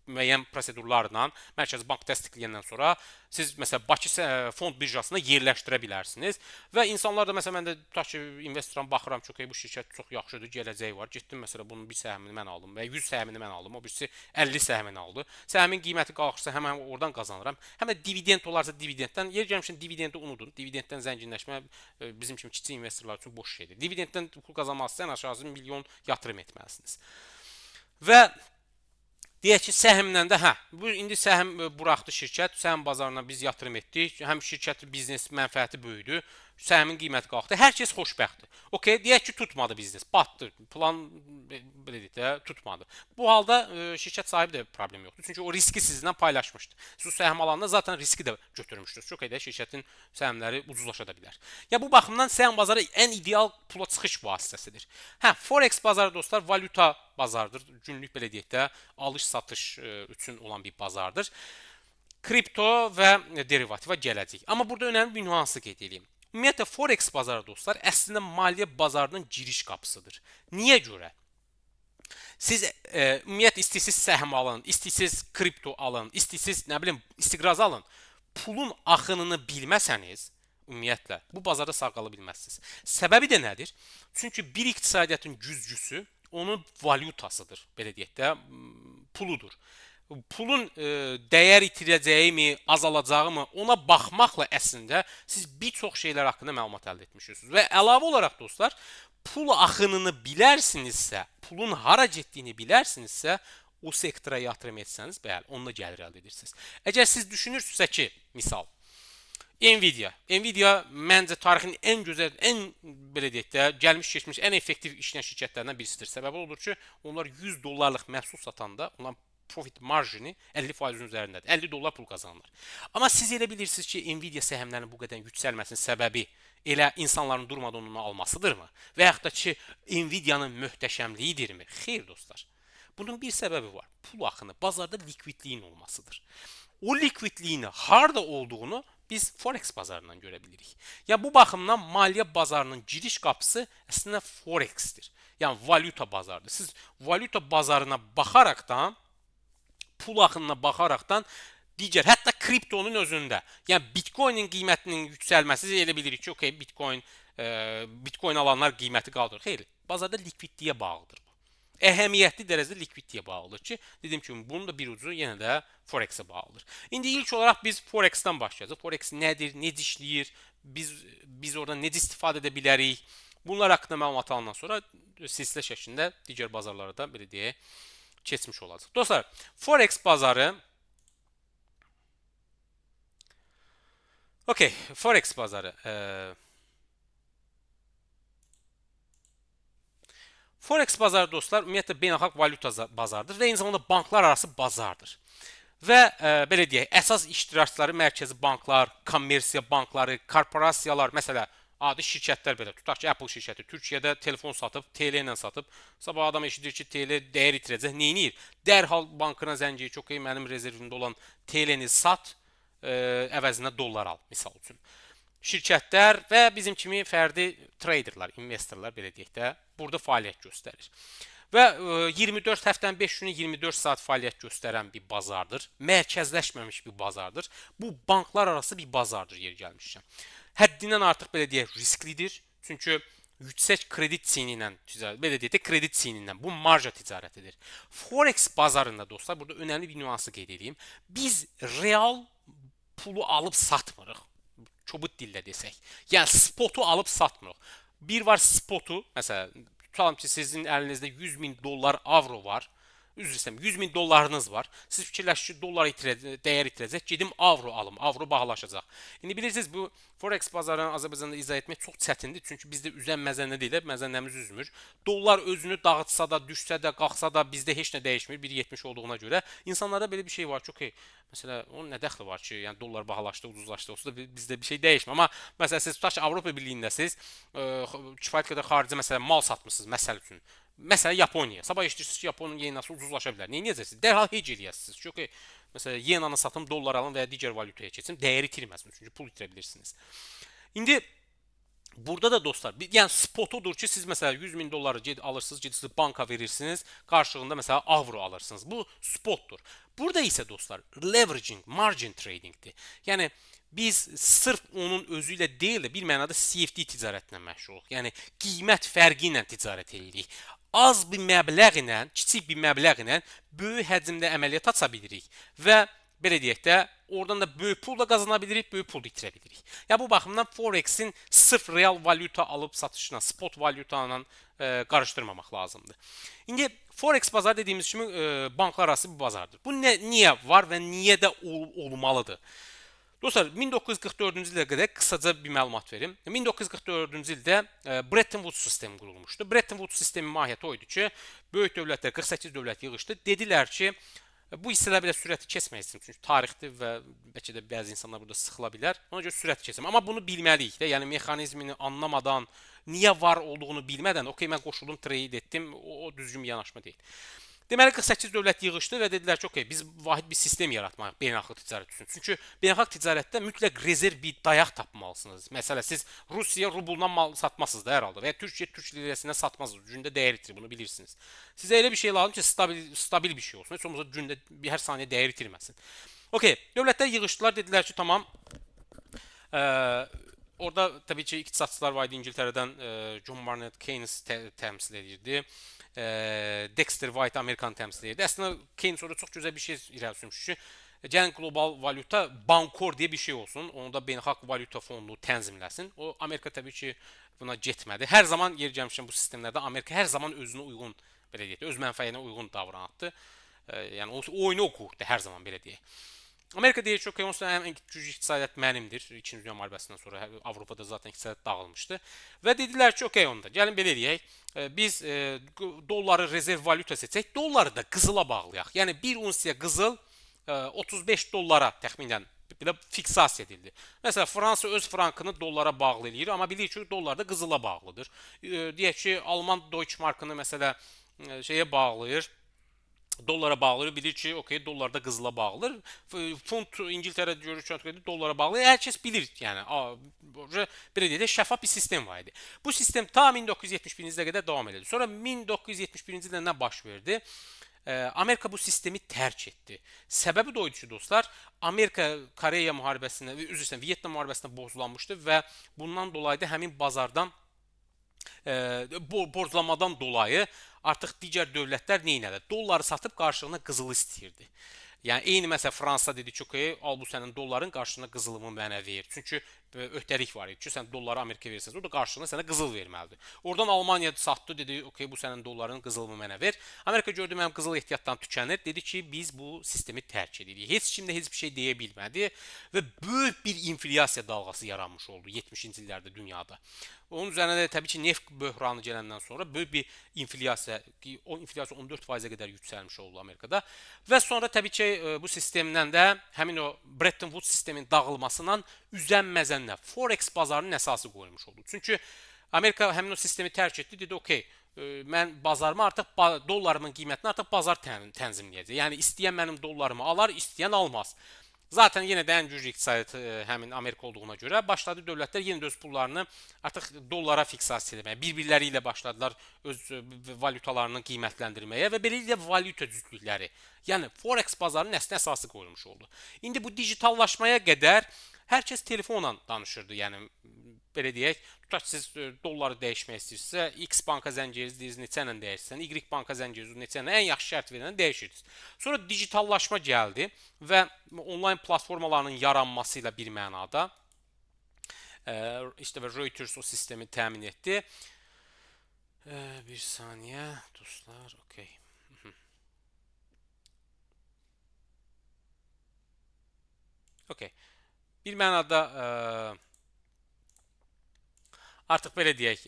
A: müəyyən prosedurlarla Mərkəzi Bank təsdiqləyəndən sonra siz məsələn Bakı fond birjasına yerləşdirə bilərsiniz və insanlar da məsələn mən də tutaq ki, investoram baxıram ki, okey, bu şirkət çox yaxşıdır, gələcəyi var. Getdim məsələn bunun bir səhmini mən aldım və 100 səhmini mən aldım, o birisi 50 səhmini aldı. Səhmin qiyməti qalxırsa həmin oradan qazanıram. Həm də dividend olarsa dividenddən, yer gəlmişəm dividendi unudun. Dividenddən zənginləşmə bizim kimi kiçik investorlar üçün boş şeydir. Dividenddən pul qazanmazsa ən aşağı milyon yatırım etməlisiniz. Və deyək ki, səhmlə də, bu indi səhm buraxdı şirkət, səhm bazarına biz yatırım etdik, həm şirkət biznes mənfəəti böyüdü, səhmin qiyməti qalxdı, hər kəs xoşbəxtdir. Okey, deyək ki, tutmadı biznes, batdı, plan belə deyək də tutmadı. Bu halda şirkət sahibi də problem yoxdur, çünki o riski sizinlə paylaşmışdı. Siz o səhm alanda zaten riski də götürmüşdünüz. Çox edək şirkətin səhmləri ucuzlaşa da bilər. Ya bu baxımdan səhm bazarı ən ideal pula çıxış vasitəsidir. Forex bazarı dostlar, valyuta bazardır. Günlük belə deyək də alış-satış üçün olan bir bazardır. Kripto və derivativa gələcək. Amma burada önəmli bir nüansı qeyd edeyim. Ümumiyyətlə Forex bazarı dostlar əslində maliyyə bazarının giriş qapısıdır. Niyə görə? Siz ümumiyyətlə istəyirsiniz səhm alın, istəyirsiniz kripto alın, istəyirsiniz nə bilim istiqraz alın. Pulun axınını bilməsəniz, ümumiyyətlə bu bazarda sağ qala bilməzsiniz. Səbəbi də nədir? Çünki bir iqtisadiyyatın güzgüsü onun valyutasıdır, belə deyək də, puludur. Pulun dəyər itirəcəyimi, azalacağımı ona baxmaqla əslində siz bir çox şeylər haqqında məlumat əldə etmişsiniz. Və əlavə olaraq dostlar, pul axınını bilərsinizsə, pulun hara getdiyini bilərsinizsə, o sektora yatırım etsəniz, bəli, onunla gəlir əldə edirsiniz. Əgər siz düşünürsünüzsə ki, misal Nvidia məncə tarixin ən gözəl, ən belə deyək də, gəlmiş keçmiş ən effektiv işləyən şirkətlərindən birisidir. Səbəbi odur ki, onlar 100 dollarlıq məhsul satanda onların profit marjini 50%-in üzərindədir. 50 dollar pul qazanırlar. Amma siz elə bilirsiniz ki, Nvidia səhmlərinin bu qədər yüksəlməsinin səbəbi elə insanların durmadan onu almasıdırmı? Və yaxud da ki, Nvidia'nın möhtəşəmliyidirmi? Xeyr dostlar. Bunun bir səbəbi var. Pul axını, bazarda likvidliyin olmasıdır. O likvidliyin harda olduğunu biz Forex bazarından görə bilirik. Ya bu baxımdan maliyyə bazarının giriş qapısı əslində Forex-dir. Yəni valyuta bazarıdır. Siz valyuta bazarına baxaraqdan, pul axınına baxaraqdan digər, hətta kriptonun özündə, yəni Bitcoin-in qiymətinin yüksəlməsi elə bilirik ki, okey, Bitcoin alanlar qiyməti qaldırır. Xeyr, bazarda likvidliyə bağlıdır bu. əhəmiyyətli dərəcədə likvidliyə bağlıdır ki, dediyim kimi bunun da bir ucu yenə də Forex-ə bağlıdır. İndi ilk olaraq biz Forex-dən başlayacağıq. Forex nədir, necə işləyir, biz oradan necə istifadə edə bilərik? Bunlar haqqında məlumat alandan sonra silsilə şəklində digər bazarlara da belə deyək, keçmiş olacaq. Dostlar, Forex bazarı Forex bazarı. Forex bazarı dostlar ümumiyyətlə beynəlxalq valyuta bazarıdır və eyni zamanda banklar arası bazardır. Və belə deyək, əsas iştirakçıları mərkəzi banklar, kommersiya bankları, korporasiyalar, məsələn, adi şirkətlər belə tutaq ki, Apple şirkəti Türkiyədə telefon satıb, TL ilə satıb, sabah adam eşidir ki, TL dəyər itirəcək, nə edir? Dərhal bankına zəng edir ki, okey, mənim rezervimdə olan TL-ni sat, əvəzinə dollar al, misal üçün. Şirkətlər və bizim kimi fərdi traderlar, investorlar belə deyək də, burada fəaliyyət göstərir. Və 24 həftənin 5 günü 24 saat fəaliyyət göstərən bir bazardır. Mərkəzləşməmiş bir bazardır. Bu banklar arası bir bazardır yer gəlmişkən. Həddindən artıq belə deyək risklidir. Çünki yüksək kredit çini ilə ticarət, belə deyək də kredit çini ilə bu marja ticarətidir. Forex bazarında dostlar burada önəmli bir nüansı qeyd edeyim. Biz real pulu alıb satmırıq. Çobut dillə desək. Yəni spotu alıb satmırıq. Bir var spotu, məsələn, tutalım ki, sizin əlinizdə 100 min dollar avro var. Üzr istəyirəm, 100 min dollarınız var. Siz fikirləşirsiniz ki, dollar dəyər itirəcək, gedim avro alım, avro bahalaşacaq. İndi bilirsiniz, bu Forex bazarını Azərbaycanda izah etmək çox çətindir. Çünki bizdə üzən məzənnə deyil, məzənnəmiz üzmür. Dollar özünü dağıtsa da, düşsə də, qalxsa da bizdə heç nə dəyişmir 1.70 olduğuna görə. İnsanlarda belə bir şey var ki, okey, məsələn, onun nə dəxli var ki, yəni dollar bahalaşdı, ucuzlaşdı, olsa da bizdə bir şey dəyişmir. Amma məsələn siz tutaq ki, Avropa Birliyindəsiz, kifayət qədər xarici məsələn mal satmısınız, məsəl üçün. Məsələn Yaponiya. Sabah eşidirsiniz ki, Yaponun yenası ucuzlaşa bilər. Nə edəcəksiniz? Dərhal hedge eləyəsiniz. Çünki məsələn yenanı satım, dollar alın və ya digər valyutaya keçin, dəyəri itirməsin. Çünki pul itirə bilirsiniz. İndi burada da dostlar, yəni spotudur ki, siz məsələn 100 min dolları alırsınız, gedirsiniz banka verirsiniz, qarşılığında məsələn avro alırsınız. Bu spotdur. Burada isə dostlar, leveraging, margin tradingdir. Yəni biz sırf onun özü ilə deyil də bir mənada CFD ticarətlə məşğuluq. Yəni qiymət fərqi ilə ticarət edirik. Az bir məbləğ ilə, kiçik bir məbləğ ilə böyük həcmdə əməliyyat aça bilirik və belə deyək də, oradan da böyük pul da qazana bilirik, böyük pul da itirə bilirik. Ya bu baxımdan Forex-in sırf real valyuta alıb satışına, spot valyuta ilə qarışdırmamaq lazımdır. İndi Forex bazarı dediyimiz kimi banklar arası bir bazardır. Bu niyə var və niyə də olmalıdır? Dostlar, 1944-cü ilə qədər qısaca bir məlumat verim. 1944-cü ildə Bretton Woods sistemi qurulmuşdu. Bretton Woods sistemi mahiyyəti o idi ki, böyük dövlətlər, 48 dövlət yığışdı. Dedilər ki, bu hissələr belə sürəti keçmək istəyir. Çünki tarixdir və bəlkə də bəzi insanlar burada sıxıla bilər. Ona görə sürəti keçəm. Amma bunu bilməliyik də, yəni mexanizmini anlamadan, niyə var olduğunu bilmədən, okey, mən qoşuldum, trade etdim, o düzgün bir yanaşma deyil. Deməli 48 dövlət yığışdı və dedilər ki, okey, biz vahid bir sistem yaratmalıyıq beynəlxalq ticarət üçün. Çünki beynəlxalq ticarətdə mütləq rezerv bir dayaq tapmalısınız. Məsələn, siz Rusiya rublundan mal satmasınız da hər halda və ya Türkiyə türk lirəsindən satmasınız. Gündə dəyər itirir, bunu bilirsiniz. Sizə elə bir şey lazım ki, stabil bir şey olsun. Heç olmasa gündə hər saniyə dəyər itirməsin. Okey, dövlətlər yığışdılar, dedilər ki, tamam. Orada təbii ki, iqtisadçılar var idi. İngiltərədən John Maynard Keynes təmsil edirdi. Dexter White Amerikanı təmsil edirdi. Əslində Keynes orada çox gözəl bir şey irəli sürmüş ki, gəlin qlobal valyuta bankor deyə bir şey olsun. Onu da beynəlxalq valyuta fondu tənzimləsin. O Amerika təbii ki, buna getmədi. Hər zaman yer gəlmişkən bu sistemlərdə Amerika hər zaman özünə uyğun, belə deyək, öz mənfəətinə uyğun davranırdı. Yəni o oyunu oxuyurdu hər zaman, belə deyək. Amerika deyir ki, okey, onsuz da ən güclü iqtisadiyyat mənimdir. İkinci Dünya müharibəsindən sonra Avropada zaten iqtisadiyyat dağılmışdı. Və dedilər ki, okey, onda gəlin belə deyək. Biz dolları rezerv valyuta seçək, dolları da qızıla bağlayaq. Yəni 1 unsiya qızıl 35 dollara təxminən belə fiksasiya edildi. Məsələn, Fransa öz frankını dollara bağlı eləyir, amma bilir ki, dollar da qızıla bağlıdır. Deyək ki, Alman Deutschmarkını məsələ şeyə bağlayır. Dollara bağlayır, bilir ki, okey, dollar da qızıla bağlıdır. Funt İngiltərə görür ki, dollara bağlayır. Hər kəs bilir, yəni belə deyək də şəffaf bir sistem var idi. Bu sistem ta 1971-ci ilə qədər davam edirdi. Sonra 1971-ci ildə nə baş verdi? Amerika bu sistemi tərk etdi. Səbəbi də o idi ki, dostlar, Amerika Koreya müharibəsində, üzr istəyirəm, Vyetnam müharibəsində borclanmışdı və bundan dolayı da həmin bazardan borclamadan dolayı artıq digər dövlətlər nə etdi? Dolları satıb qarşılığında qızılı istəyirdi. Yəni eyni məsəl Fransa dedi ki, okey, al bu sənin dolların qarşılığında qızılımı mənə ver. Çünki öhdəlik var idi ki, sən dolları Amerikaya verirsən, o da qarşılığında sənə qızıl verməlidir. Oradan Almaniya satdı, dedi, okey, bu sənin dolların qızılımı mənə ver. Amerika gördü mənim qızıl ehtiyatdan tükənir, dedi ki, biz bu sistemi tərk edirik. Heç kim də heç bir şey deyə bilmədi və böyük bir inflyasiya dalğası yaranmış oldu 70-ci illərdə dünyada. Onun üzərinə də təbii ki, neft böhranı gələndən sonra böyük bir inflyasiya, o inflyasiya 14%-ə qədər yüksəlmiş oldu Amerikada. Və sonra təbii ki, bu sistemdən də həmin o Bretton Woods sisteminin dağılmasından üzən-məzənnə Forex bazarının əsası qoyulmuş oldu. Çünki Amerika həmin o sistemi tərk etdi, dedi, okey, mən bazarımı artıq dollarımın qiymətini artıq bazar tənzimləyəcək. Yəni istəyən mənim dollarımı alar, istəyən almaz. Zaten yenə də ən güclü iqtisadiyyat həmin Amerika olduğuna görə başladı dövlətlər yenə də öz pullarını artıq dollara fiksasiya etməyə, bir-birləri ilə başladılar öz valyutalarını qiymətləndirməyə və beləliklə valyuta cütlükləri, yəni Forex bazarının əsası qoyulmuş oldu. İndi bu digitallaşmaya qədər hər kəs telefonla danışırdı, yəni belə deyək, tutaq ki, siz dolları dəyişmək istəyirsinizsə, X banka zəng edirsiniz, neçə ilə dəyişirsən, Y banka zəng edirsiniz, neçə ilə, ən yaxşı şərt verən dəyişirsiniz. Sonra digitallaşma gəldi və onlayn platformaların yaranması ilə bir mənada işte və Reuters o sistemi təmin etdi. Bir saniyə, dostlar, okey. Okey. Bir mənada artıq belə deyək,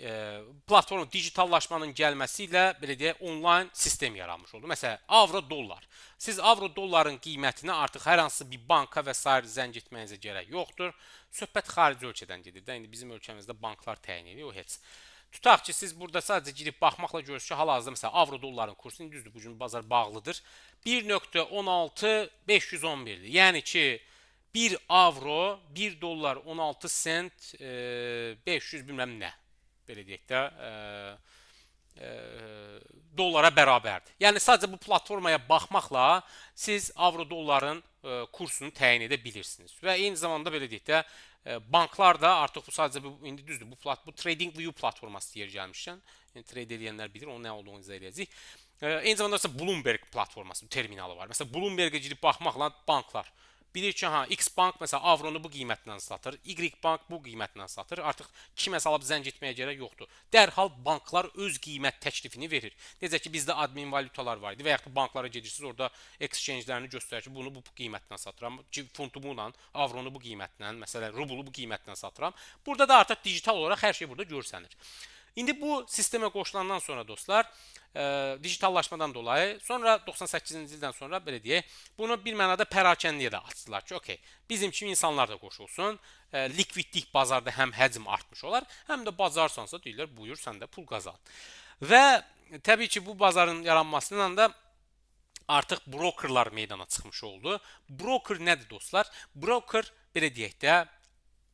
A: platformun digitallaşmanın gəlməsi ilə belə deyək, onlayn sistem yaranmış oldu. Məsələn, avro dollar. Siz avro dolların qiymətini artıq hər hansı bir banka və sair zəng etməyinizə gərək yoxdur. Söhbət xarici ölkədən gedir də. İndi bizim ölkəmizdə banklar təyin edir, o heç. Tutaq ki, siz burada sadəcə girib baxmaqla görürsünüz ki, hal-hazırda məsələn avro dolların kursu indi düzdür, bu gün bazar bağlıdır. 1.16511-dir. Yəni ki, 1 avro, 1 dollar 16 sent, 500 bilmem nə. Belə deyək də, dollara bərabərdir. Yəni sadəcə bu platformaya baxmaqla siz avro dolların kursunu təyin edə bilirsiniz. Və eyni zamanda belə deyək də, banklar da artıq bu sadəcə indi düzdür, bu TradingView platforması deyir gəlmişkən. Yəni trade edənlər bilir, onun nə olduğunu izah edəcəyik. Eyni zamanda isə Bloomberg platforması terminalı var. Məsələn, Bloombergə girib baxmaqla banklar bilir ki, ha, X bank məsələn avronu bu qiymətlə satır, Y bank bu qiymətlə satır. Artıq kiməsə alıb zəng etməyə gərək yoxdur. Dərhal banklar öz qiymət təklifini verir. Necə ki bizdə admin valyutalar var idi və yaxud da banklara gedirsiniz, orada exchange-lərini göstərir ki, bunu bu qiymətlə satıram, funtu bununla, avronu bu qiymətlə, məsələn rublu bu qiymətlə satıram. Burada da artıq digital olaraq hər şey burada görsənir. İndi bu sistemə qoşulandan sonra dostlar, digitallaşmadan dolayı, sonra 98-ci ildən sonra belə deyək, bunu bir mənada pərakəndəyə də açdılar ki, okey, bizim kimi insanlar da qoşulsun, likvidlik bazarda həm həcm artmış olar, həm də bacarsansa deyirlər, buyur sən də pul qazan. Və təbii ki, bu bazarın yaranmasıyla da artıq brokerlar meydana çıxmış oldu. Broker nədir dostlar? Broker belə deyək də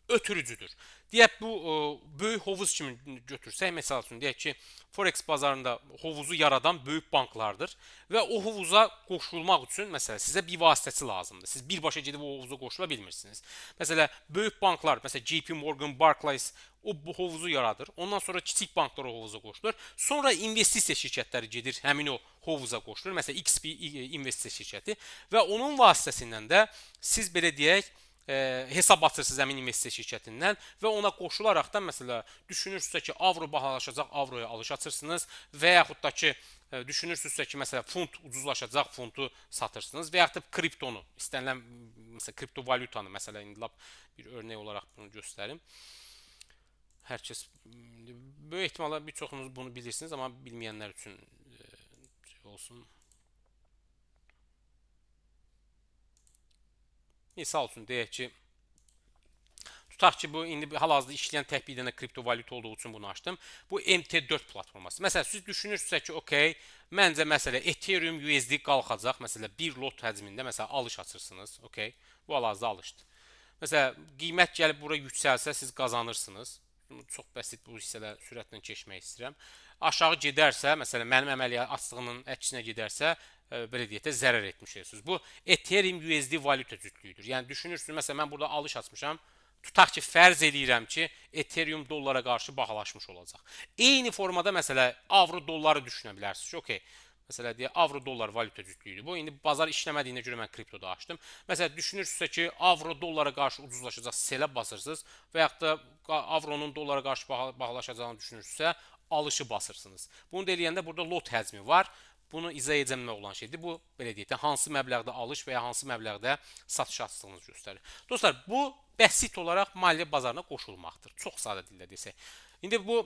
A: ötürücüdür. Deyək bu böyük hovuz kimi götürsək, məsəl üçün deyək ki, Forex bazarında hovuzu yaradan böyük banklardır və o hovuza qoşulmaq üçün məsələn sizə bir vasitəçi lazımdır. Siz birbaşa gedib o hovuza qoşula bilmirsiniz. Məsələn, böyük banklar, məsələn JP Morgan, Barclays o bu hovuzu yaradır. Ondan sonra kiçik banklar o hovuza qoşulur. Sonra investisiya şirkətləri gedir, həmin o hovuza qoşulur. Məsələn, XP investisiya şirkəti və onun vasitəsindən də siz belə deyək hesab açırsınız həmin investisiya şirkətindən və ona qoşularaqdan məsələn düşünürsünüzsə ki, avro bahalaşacaq, avroya alış açırsınız və yaxud da ki düşünürsünüzsə ki, məsələn funt ucuzlaşacaq, funtu satırsınız və yaxud da kriptonu, istənilən məsələn kriptovalyutanı, məsələn indi lap bir örnək olaraq bunu göstərim. Hər kəs böyük ehtimalla bir çoxunuz bunu bilirsiniz, amma bilməyənlər üçün olsun. Misal üçün deyək ki, tutaq ki, bu indi hal-hazırda işləyən tək bir dənə kriptovalyuta olduğu üçün bunu açdım. Bu MT4 platforması. Məsələn, siz düşünürsünüzsə ki, okey, məncə məsələ Ethereum USD qalxacaq, məsələn, bir lot həcmində məsələn alış açırsınız, okey. Bu hal-hazırda alışdır. Məsələn, qiymət gəlib bura yüksəlsə siz qazanırsınız. Çox bəsit bu hissələ sürətlə keçmək istəyirəm. Aşağı gedərsə, məsələn, mənim əməliyyat açdığımın əksinə gedərsə, belə deyək də zərər etmişsiniz. Bu Ethereum USD valyuta cütlüyüdür. Yəni düşünürsünüz, məsələn, mən burada alış açmışam. Tutaq ki, fərz eləyirəm ki, Ethereum dollara qarşı bahalaşmış olacaq. Eyni formada məsələ avro dolları düşünə bilərsiniz. Okay. Məsələ deyə avro dollar valyuta cütlüyüdür. Bu indi bazar işləmədiyinə görə mən kriptoda açdım. Məsələn düşünürsünüzsə ki, avro dollara qarşı ucuzlaşacaq, selə basırsınız və yaxud da avronun dollara qarşı bahalaşacağını düşünürsünüzsə, alışı basırsınız. Bunu da eləyəndə burada lot həcmi var. Bunu izah edəcəm nə olan şeydir. Bu belə deyək də hansı məbləğdə alış və ya hansı məbləğdə satış açdığınızı göstərir. Dostlar, bu bəsit olaraq maliyyə bazarına qoşulmaqdır. Çox sadə dillə desək. İndi bu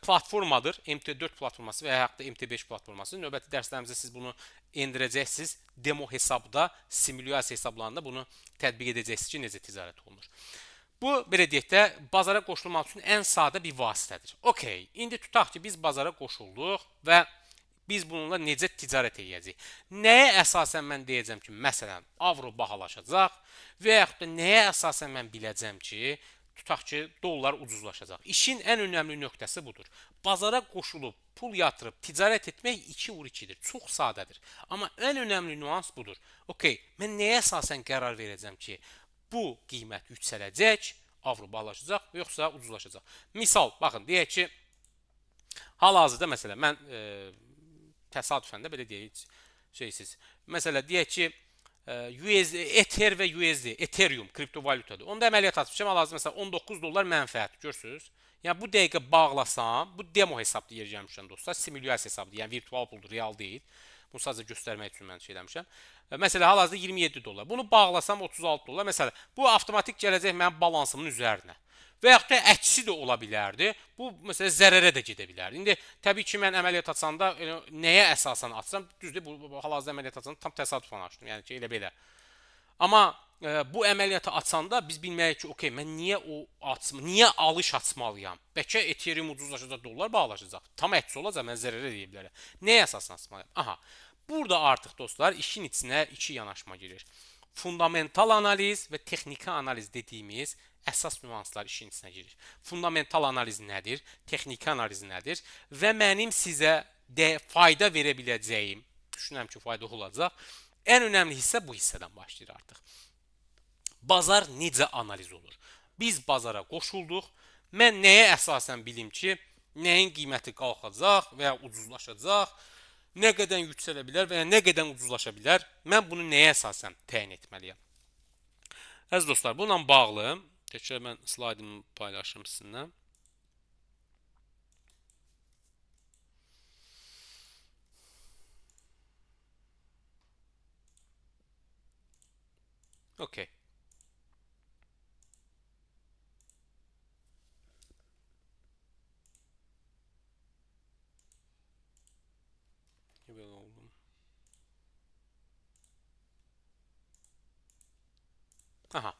A: platformadır. MT4 platforması və ya da MT5 platforması. Növbəti dərslərimizdə siz bunu endirəcəksiniz. Demo hesabda, simulyasiya hesablarında bunu tətbiq edəcəksiniz ki, necə ticarət olunur. Bu, belə deyək də, bazara qoşulmaq üçün ən sadə bir vasitədir. Okay, indi tutaq ki, biz bazara qoşulduq və biz bununla necə ticarət edəcəyik? Nəyə əsasən mən deyəcəm ki, məsələn, avro bahalaşacaq və yaxud da nəyə əsasən mən biləcəm ki, tutaq ki, dollar ucuzlaşacaq. İşin ən önəmli nöqtəsi budur. Bazara qoşulub, pul yatırıb, ticarət etmək 2-2-dir. Çox sadədir. Amma ən önəmli nüans budur. Okay, mən nəyə əsasən qərar verəcəm ki, bu qiymət yüksələcək, avro bahalaşacaq və yoxsa ucuzlaşacaq. Misal, baxın, deyək ki, hal-hazırda məsələn, mən təsadüfən də belə deyək, şeysiz. Məsələn, deyək ki, Ether və USD, Ethereum kriptovalyutadır. Onda əməliyyat açmışam, hal-hazırda məsələn 19 dollar mənfəət, görürsünüz? Yəni bu dəqiqə bağlasam, bu demo hesabda yer gəlmişəm dostlar, simulyasiya hesabdır, yəni virtual puldur, real deyil. Bunu sadəcə göstərmək üçün mən şey eləmişəm. Məsələn, hal-hazırda 27 dollar. Bunu bağlasam 36 dollar. Məsələn, bu avtomatik gələcək mənim balansımın üzərinə. Və yaxud da əksi də ola bilərdi. Bu, məsələn, zərərə də gedə bilərdi. İndi, təbii ki, mən əməliyyat açanda nəyə əsasən açsam, düzdür, bu hal-hazırda əməliyyat açanda tam təsadüfən açdım. Yəni ki, elə belə. Amma bu əməliyyatı açanda biz bilməliyik ki, okay, mən niyə alış açmalıyam? Bəlkə Ethereum ucuzlaşacaq, dollar bağlaşacaq. Tam əksi olacaq, mən zərərə deyə bilərəm. Nəyə əsasən açmalıyam? Aha, burada artıq dostlar işin içinə iki yanaşma girir. Fundamental analiz və texniki analiz dediyimiz əsas nüanslar işin içinə girir. Fundamental analiz nədir? Texniki analiz nədir? Və mənim sizə fayda verə biləcəyim, düşünürəm ki, fayda olacaq. Ən önəmli hissə bu hissədən başlayır artıq. Bazar necə analiz olur? Biz bazara qoşulduq. Mən nəyə əsasən bilim ki, nəyin qiyməti qalxacaq və ya ucuzlaşacaq, nə qədər yüksələ bilər və ya nə qədər ucuzlaşa bilər? Mən bunu nəyə əsasən təyin etməliyəm? Əziz dostlar, bununla bağlı təkrar mən slaydımı paylaşım sizinlə. Okay. Böyle oldum. Aha.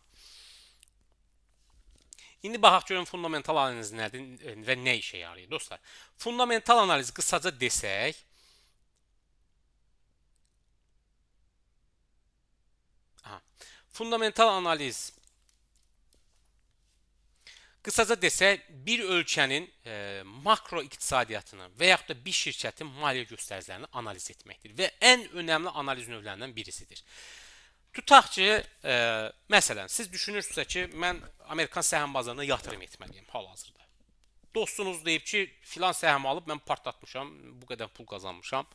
A: İndi baxaq görün fundamental analiz nədir və nə işə yarayır dostlar. Fundamental analiz qısaca desək, fundamental analiz qısaca desək, bir ölkənin makro iqtisadiyyatını və yaxud da bir şirkətin maliyyə göstəricilərini analiz etməkdir və ən önəmli analiz növlərindən birisidir. Tutaq ki, məsələn, siz düşünürsünüzsə ki, mən Amerikan səhəm bazarına yatırım etməliyəm hal-hazırda. Dostunuz deyib ki, filan səhəm alıb mən partlatmışam, bu qədər pul qazanmışam.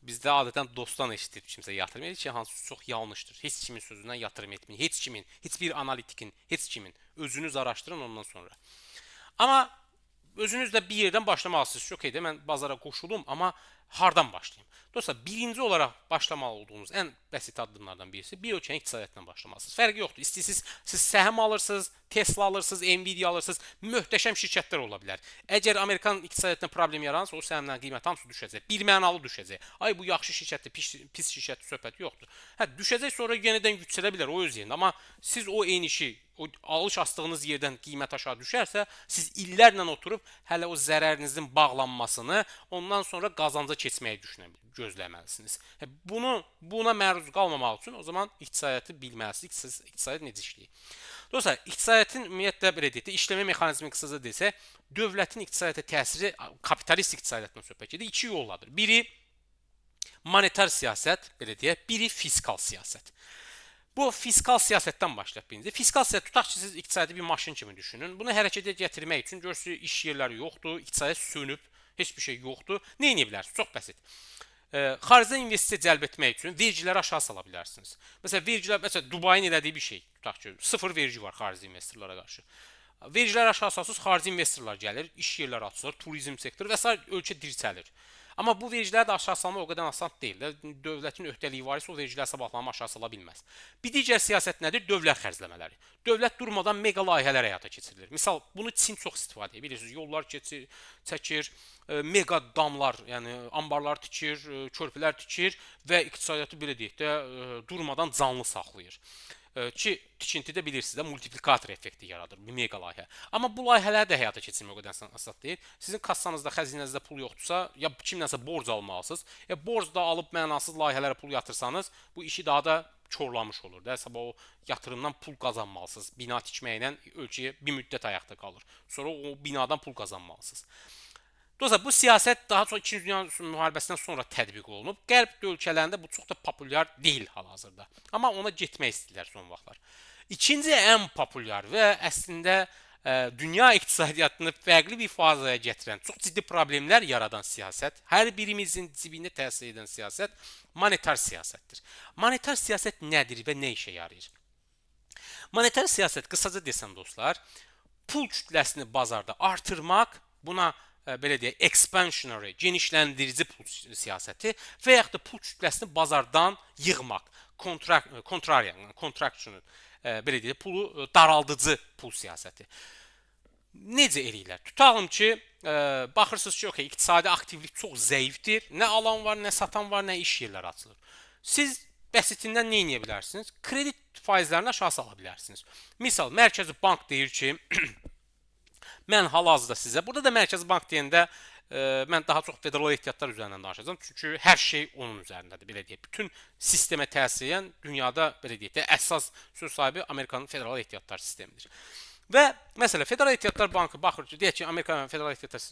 A: Bizdə adətən dostdan eşitib kimsə yatırım edir ki, hansı çox yanlışdır. Heç kimin sözündən yatırım etməyin, heç kimin, heç bir analitikin, heç kimin. Özünüz araşdırın ondan sonra. Amma özünüz də bir yerdən başlamalısınız. Okey də mən bazara qoşulum, amma hardan başlayayım? Dostlar, birinci olaraq başlamalı olduğunuz ən bəsit addımlardan birisi bir ölkənin iqtisadiyyatından başlamalısınız. Fərqi yoxdur. İstəyirsiniz, siz səhəm alırsınız, Tesla alırsınız, Nvidia alırsınız, möhtəşəm şirkətlər ola bilər. Əgər Amerikan iqtisadiyyatında problem yaranırsa, o səhəmlərin qiyməti hamısı düşəcək. Birmənalı düşəcək. Ay bu yaxşı şirkətdir, pis şirkətdir, söhbət yoxdur. Hə, düşəcək sonra yenidən yüksələ bilər o öz yerində. Amma siz o enişi, o alış açdığınız yerdən qiymət aşağı düşərsə, siz illərlə oturub hələ o zərərinizin bağlanmasını, ondan sonra qazanca keçməyi gözləməlisiniz. Buna məruz qalmamaq üçün o zaman iqtisadiyyatı bilməlisiniz. İqtisadiyyat necə işləyir? Dostlar, iqtisadiyyatın ümumiyyətlə belə deyək də, işləmə mexanizmi qısaca desək, dövlətin iqtisadiyyata təsiri kapitalist iqtisadiyyatdan söhbət gedir. İki yolladır. Biri monetar siyasət, belə deyək, biri fiskal siyasət. Bu fiskal siyasətdən başlayaq birinci. Fiskal siyasət tutaq ki, siz iqtisadi bir maşın kimi düşünün. Bunu hərəkətə gətirmək üçün görürsünüz iş yerləri yoxdur, iqtisadiyyat sönüb, heç bir şey yoxdur. Nə edə bilərsiniz? Çox bəsit. Xaricdən investisiya cəlb etmək üçün vergiləri aşağı sala bilərsiniz. Məsələn Dubayın elədiyi bir şey tutaq ki, sıfır vergi var xarici investorlara qarşı. Vergilər aşağı salsız xarici investorlar gəlir, iş yerləri açılır, turizm sektoru və s. ölkə dirçəlir. Amma bu vergiləri də aşağı salmaq o qədər asan deyil. Dövlətin öhdəliyi var isə o vergilər sabahlanma aşağı sala bilməz. Bir digər siyasət nədir? Dövlət xərcləmələri. Dövlət durmadan mega layihələr həyata keçirilir. Misal, bunu Çin çox istifadə edir. Bilirsiniz, yollar çəkir, mega damlar, yəni anbarlar tikir, körpülər tikir və iqtisadiyyatı belə deyək də durmadan canlı saxlayır. Ki tikintidə bilirsiniz də multiplikator effekti yaradır, bir mega layihə. Amma bu layihələri də həyata keçirmək o qədər asan deyil. Sizin kassanızda, xəzinənizdə pul yoxdursa, ya kimdənsə borc almalısınız. Borc da alıb mənasız layihələrə pul yatırsanız, bu işi daha da korlamış olur da. Sabah o yatırımdan pul qazanmalısınız. Bina tikməklə ölkəyə bir müddət ayaqda qalır. Sonra o binadan pul qazanmalısınız. Dostlar, bu siyasət daha çox 2-ci Dünya müharibəsindən sonra tətbiq olunub. Qərb ölkələrində bu çox da populyar deyil hal-hazırda. Amma ona getmək istəyirlər son vaxtlar. İkinci ən populyar və əslində dünya iqtisadiyyatını fərqli bir fazaya gətirən, çox ciddi problemlər yaradan siyasət, hər birimizin cibinə təsir edən siyasət monetar siyasətdir. Monetar siyasət nədir və nə işə yarayır? Monetar siyasət, qısaca desəm dostlar, pul kütləsini bazarda artırmaq, buna belə deyək, expansionary, genişləndirici pul siyasəti və yaxud da pul kütləsini bazardan yığmaq, contraction, belə deyək, pulu daraldıcı pul siyasəti. Necə eləyirlər? Tutalım ki, baxırsınız ki, iqtisadi aktivlik çox zəifdir, nə alan var, nə satan var, nə iş yerləri açılır. Siz bəsitindən nə edə bilərsiniz? Kredit faizlərini aşağı sala bilərsiniz. Misal, Mərkəzi Bank deyir ki, mən hal-hazırda sizə, burada da Mərkəzi Bank deyəndə mən daha çox federal ehtiyatlar üzərindən danışacağam. Çünki hər şey onun üzərindədir, belə deyək. Bütün sistemə təsir edən dünyada, belə deyək də, əsas söz sahibi Amerikanın federal ehtiyatlar sistemidir. Və məsələn, Federal Ehtiyatlar Bankı baxır ki, deyək ki, Amerikanın Federal Ehtiyatlar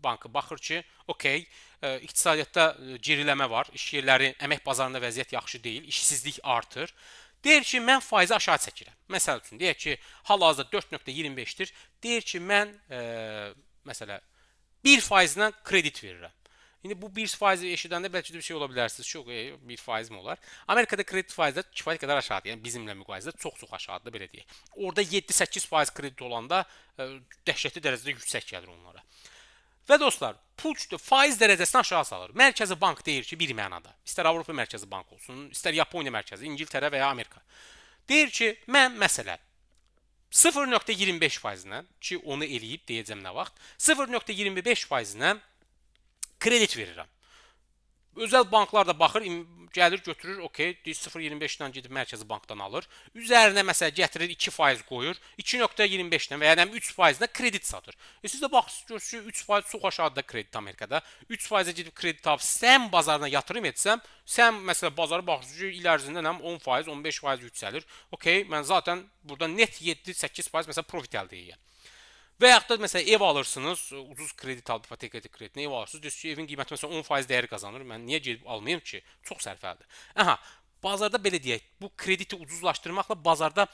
A: Bankı baxır ki, iqtisadiyyatda geriləmə var, iş yerləri, əmək bazarında vəziyyət yaxşı deyil, işsizlik artır. Deyir ki, mən faizi aşağı çəkirəm. Məsəl üçün, deyək ki, hal-hazırda 4.25-dir. Deyir ki, mən məsələn 1%-lə kredit verirəm. İndi bu 1% eşidəndə bəlkə də bir şey ola bilərsiniz. Çox 1% mi olar? Amerikada kredit faizləri kifayət qədər aşağıdır. Yəni bizimlə müqayisədə çox aşağıdır, belə deyək. Orada 7-8% kredit olanda dəhşətli dərəcədə yüksək gəlir onlara. Və dostlar, pul faiz dərəcəsini aşağı salır. Mərkəzi Bank deyir ki, bir mənada. İstər Avropa Mərkəzi Bank olsun, istər Yaponiya Mərkəzi, İngiltərə və ya Amerika. Deyir ki, mən məsələn 0.25%-lə, ki onu eləyib deyəcəm nə vaxt, 0.25%-lə kredit verirəm. Özəl banklar da baxır, gəlir, götürür, 0.25-dən gedib Mərkəzi Bankdan alır. Üzərinə məsələn gətirir 2% qoyur, 2.25-dən və ya 3%-dən kredit satır. Siz də baxırsınız ki, 3% çox aşağıda kredit Amerikada. 3%-ə gedib kredit alıb, sən bazarına yatırım etsəm, sən məsələn bazara baxırsınız ki, il ərzində 10%, 15% yüksəlir. Mən zaten burada net 7-8% məsələn profit əldə edirəm. Və yaxud da məsələn ev alırsınız, ucuz kredit alıb, ipoteka kreditini ev alırsınız, deyirsiniz ki, evin qiyməti məsələn 10% dəyər qazanır. Mən niyə gedib almayım ki? Çox sərfəlidir. Bazarda belə deyək, bu krediti ucuzlaşdırmaqla bazarda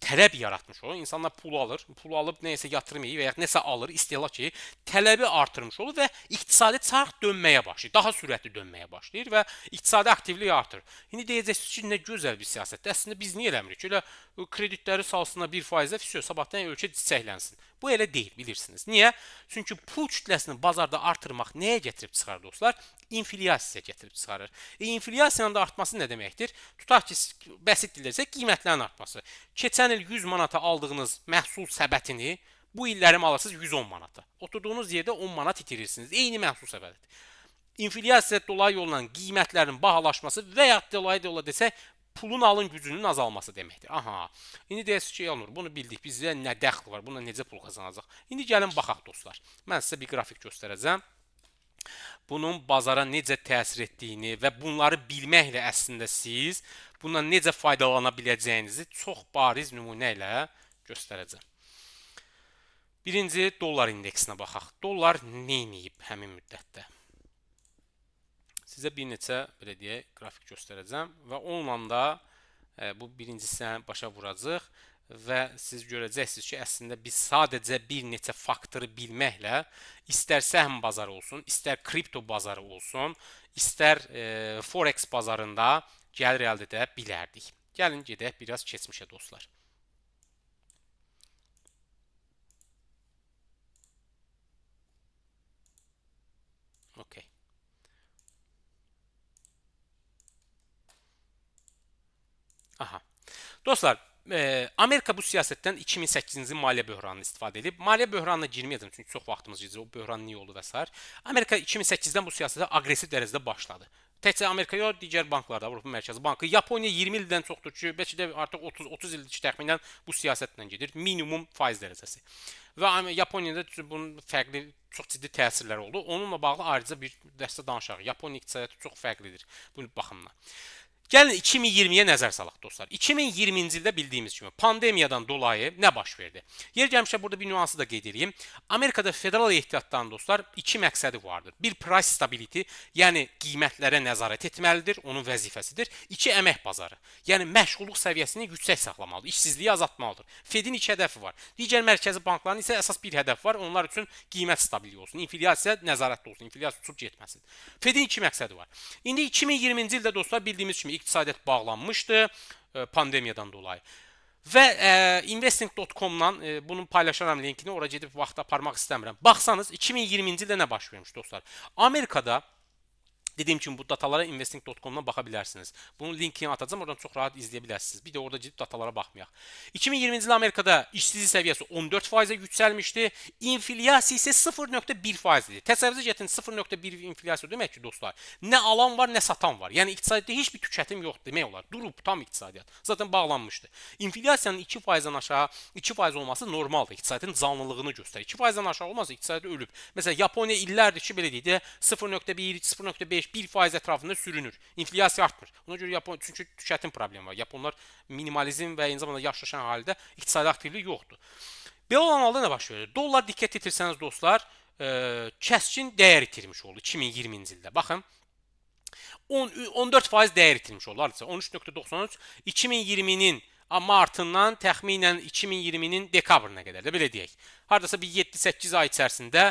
A: tələb yaratmış olur. İnsanlar pul alır, pul alıb nəyisə yatırım edir və ya nəsə alır, istehlak edir, tələbi artırmış olur və iqtisadi çarx dönməyə başlayır. Daha sürətli dönməyə başlayır və iqtisadi aktivlik artır. İndi deyəcəksiniz ki, nə gözəl bir siyasətdir. Əslində biz niyə eləmirik? Elə kreditləri salsınlar 1%-ə, fisiyo, sabahdan ölkə çiçəklənsin. Bu elə deyil, bilirsiniz. Niyə? Çünki pul kütləsini bazarda artırmaq nəyə gətirib çıxarır dostlar? İnflyasiyaya gətirib çıxarır. İnflyasiyanın da artması nə deməkdir? Tutaq ki, bəsit dildə desək, qiymətlərin artması. Keçən il 100 manata aldığınız məhsul səbətini bu illərim alırsınız 110 manata. Oturduğunuz yerdə 10 manat itirirsiniz. Eyni məhsul səbətidir. İnflyasiya dolayı yolla qiymətlərin bahalaşması və ya dolayı yolla desək, pulun alım gücünün azalması deməkdir. İndi deyəsiniz ki, Elnur, bunu bildik, bizdə nə dəxli var, bununla necə pul qazanacaq? İndi gəlin baxaq dostlar. Mən sizə bir qrafik göstərəcəm. Bunun bazara necə təsir etdiyini və bunları bilməklə əslində siz bundan necə faydalana biləcəyinizi çox bariz nümunə ilə göstərəcəm. Birinci dollar indeksinə baxaq. Dollar nə edib həmin müddətdə? Sizə bir neçə belə deyək, qrafik göstərəcəm və onunla da bu birincisini başa vuracağıq və siz görəcəksiniz ki, əslində biz sadəcə bir neçə faktoru bilməklə istər səhm bazarı olsun, istər kripto bazarı olsun, istər forex bazarında gəlir əldə edə bilərdik. Gəlin gedək biraz keçmişə dostlar. Okay. Aha. Dostlar, Amerika bu siyasətdən 2008-ci maliyyə böhranını istifadə edib. Maliyyə böhranına girməyəcəm çünki çox vaxtımız gedir. O böhran niyə oldu və s. Amerika 2008-dən bu siyasətə aqressiv dərəcədə başladı. Təkcə Amerika yox, digər banklarda, Avropa Mərkəzi Bankı, Yaponiya 20 ildən çoxdur ki, bəlkə də artıq 30 ildir ki, təxminən bu siyasətlə gedir. Minimum faiz dərəcəsi. Və Yaponiyada bunun fərqli çox ciddi təsirləri oldu. Onunla bağlı ayrıca bir dəstə danışaq. Yaponiya iqtisadiyyatı çox fərqlidir bu baxımdan. Gəlin 2020-yə nəzər salaq dostlar. 2020-ci ildə bildiyimiz kimi pandemiyadan dolayı nə baş verdi? Yer gəlmişə burada bir nüansı da qeyd edeyim. Amerikada federal ehtiyatdan dostlar iki məqsədi vardır. Bir price stability, yəni qiymətlərə nəzarət etməlidir, onun vəzifəsidir. İki əmək bazarı, yəni məşğulluq səviyyəsini yüksək saxlamalıdır, işsizliyi azaltmalıdır. Fedin iki hədəfi var. Digər mərkəzi bankların isə əsas bir hədəf var. Onlar üçün qiymət stabilliyi olsun, inflyasiya nəzarətdə olsun, inflyasiya uçub getməsin. Fedin iki məqsədi var. İndi 2020-ci ildə dostlar bildiyimiz kimi iqtisadiyyat bağlanmışdı pandemiyadan dolayı. Və investing.com-dan bunun paylaşaram linkini, ora gedib vaxt aparmaq istəmirəm. Baxsanız 2020-ci ildə nə baş vermiş dostlar? Amerikada dediyim kimi bu datalara investing.com-dan baxa bilərsiniz. Bunun linkini atacağım, oradan çox rahat izləyə bilərsiniz. Bir də orada gedib datalara baxmayaq. 2020-ci ildə Amerikada işsizlik səviyyəsi 14%-ə yüksəlmişdi. İnflyasiya isə 0.1% idi. Təsəvvür edin 0.1 inflyasiya demək ki, dostlar, nə alan var, nə satan var. Yəni iqtisadiyyatda heç bir tüketim yoxdur demək olar. Durub tam iqtisadiyyat. Zaten bağlanmışdı. İnflyasiyanın 2%-dən aşağı 2% olması normaldır. İqtisadiyyatın canlılığını göstərir. 2%-dən aşağı olmazsa iqtisadiyyat ölüb. Məsələn, Yaponiya illərdir ki, belə deyək də 0.1, 0.5 1% ətrafında sürünür. İnflyasiya artmır. Ona görə Yapon çünki tüketim problemi var. Yaponlar minimalizm və eyni zamanda yaşlaşan halidə iqtisadi aktivlik yoxdur. Belə olan halda nə baş verir? Dollar diqqət etirsəniz dostlar, kəskin dəyər itirmiş oldu 2020-ci ildə. Baxın. 14% dəyər itirmiş oldu. 13.93 2020-nin martından təxminən 2020-nin dekabrına qədər də belə deyək. Hardasa bir 7-8 ay içərisində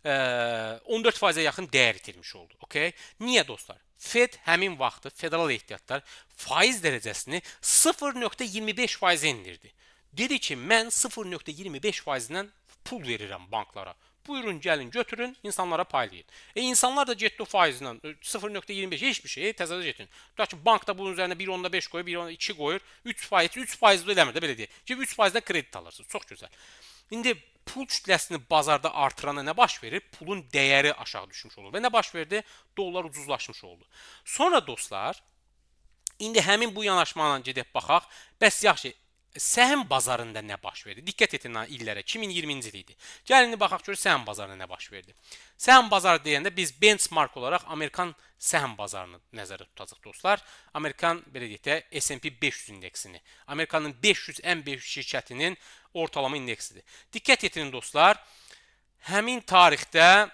A: 14%-ə yaxın dəyər itirmiş oldu. Okay? Niyə dostlar? Fed həmin vaxtı federal ehtiyatlar faiz dərəcəsini 0.25%-ə endirdi. Dedi ki, mən 0.25%-dən pul verirəm banklara. Buyurun gəlin götürün, insanlara paylayın. İnsanlar da getdi o faizlə 0.25 heç bir şey təzədə getsin. Tutaq ki, bank da bunun üzərinə 1.5 qoyur, 1.2 qoyur, 3% də eləmir də belə deyək. Ki 3%-dən kredit alırsınız. Çox gözəl. İndi pul kütləsini bazarda artırana nə baş verir? Pulun dəyəri aşağı düşmüş olur. Və nə baş verdi? Dollar ucuzlaşmış oldu. Sonra dostlar, indi həmin bu yanaşmayla gedib baxaq. Bəs yaxşı, səhm bazarında nə baş verdi? Diqqət edin illərə. 2020-ci il idi. Gəlin baxaq gör səhm bazarında nə baş verdi. Səhm bazarı deyəndə biz benchmark olaraq Amerikan səhm bazarını nəzərdə tutacağıq dostlar. Amerikan belə deyək də S&P 500 indeksini. Amerikanın 500 ən böyük şirkətinin ortalama indeksidir. Diqqət edin dostlar. Həmin tarixdə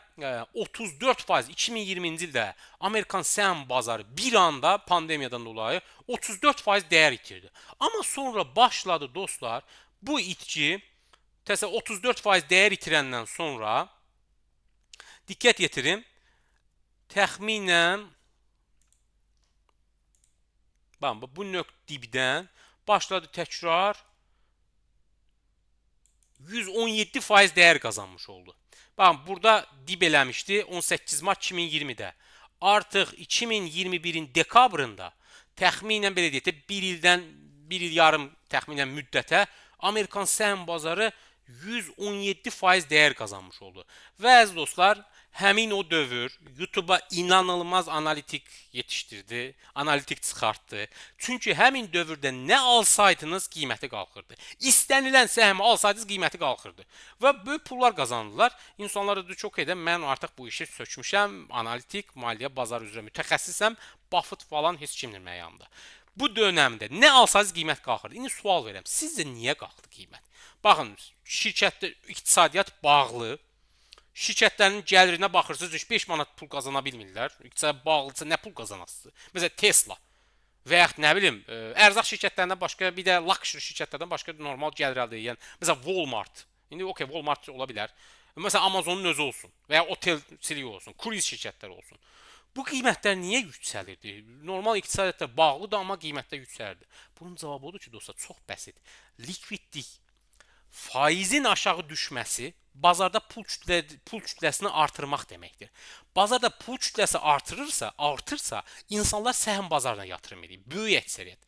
A: 34% 2020-ci ildə Amerikan səhm bazarı bir anda pandemiyadan dolayı 34% dəyər itirdi. Amma sonra başladı dostlar bu itki 34% dəyər itirəndən sonra diqqət yetirin təxminən bu dibdən başladı təkrar 117% dəyər qazanmış oldu. Baxın, burada dib eləmişdi 18 mart 2020-də. Artıq 2021-in dekabrında təxminən belə deyək də bir il yarım təxminən müddətə Amerikan səhm bazarı 117% dəyər qazanmış oldu. Və əziz dostlar, həmin o dövr YouTube-a inanılmaz analitik yetişdirdi, analitik çıxartdı. Çünki həmin dövrdə nə alsaydınız qiyməti qalxırdı. İstənilən səhmi alsaydınız qiyməti qalxırdı. Və böyük pullar qazandılar. İnsanlar da çox edən mən artıq bu işi sökmüşəm, analitik, maliyyə bazarı üzrə mütəxəssisəm, Buffett falan heç kimdir mənim yanımda. Bu dönəmdə nə alsaydınız qiymət qalxırdı. İndi sual verirəm, sizcə niyə qalxdı qiymət? Baxın, şirkətdə iqtisadiyyat bağlı. Şirkətlərin gəlirinə baxırsınız, 5 manat pul qazana bilmirlər. İqtisad bağlıca nə pul qazanasınız? Məsələn, Tesla və yaxud nə bilim, ərzaq şirkətlərindən başqa bir də luxury şirkətlərdən başqa normal gəlir əldə edən, məsələn, Walmart. İndi okey, Walmart ola bilər. Məsələn, Amazonun özü olsun və ya otelçilik olsun, kruiz şirkətləri olsun. Bu qiymətlər niyə yüksəlirdi? Normal iqtisadiyyatla bağlıdır, amma qiymətlər yüksəlirdi. Bunun cavabı odur ki, dostlar, çox bəsit. Likvidlik, faizin aşağı düşməsi bazarda pul kütləsini artırmaq deməkdir. Bazarda pul kütləsi artırsa, insanlar səhəm bazarına yatırım edir. Böyük əksəriyyət.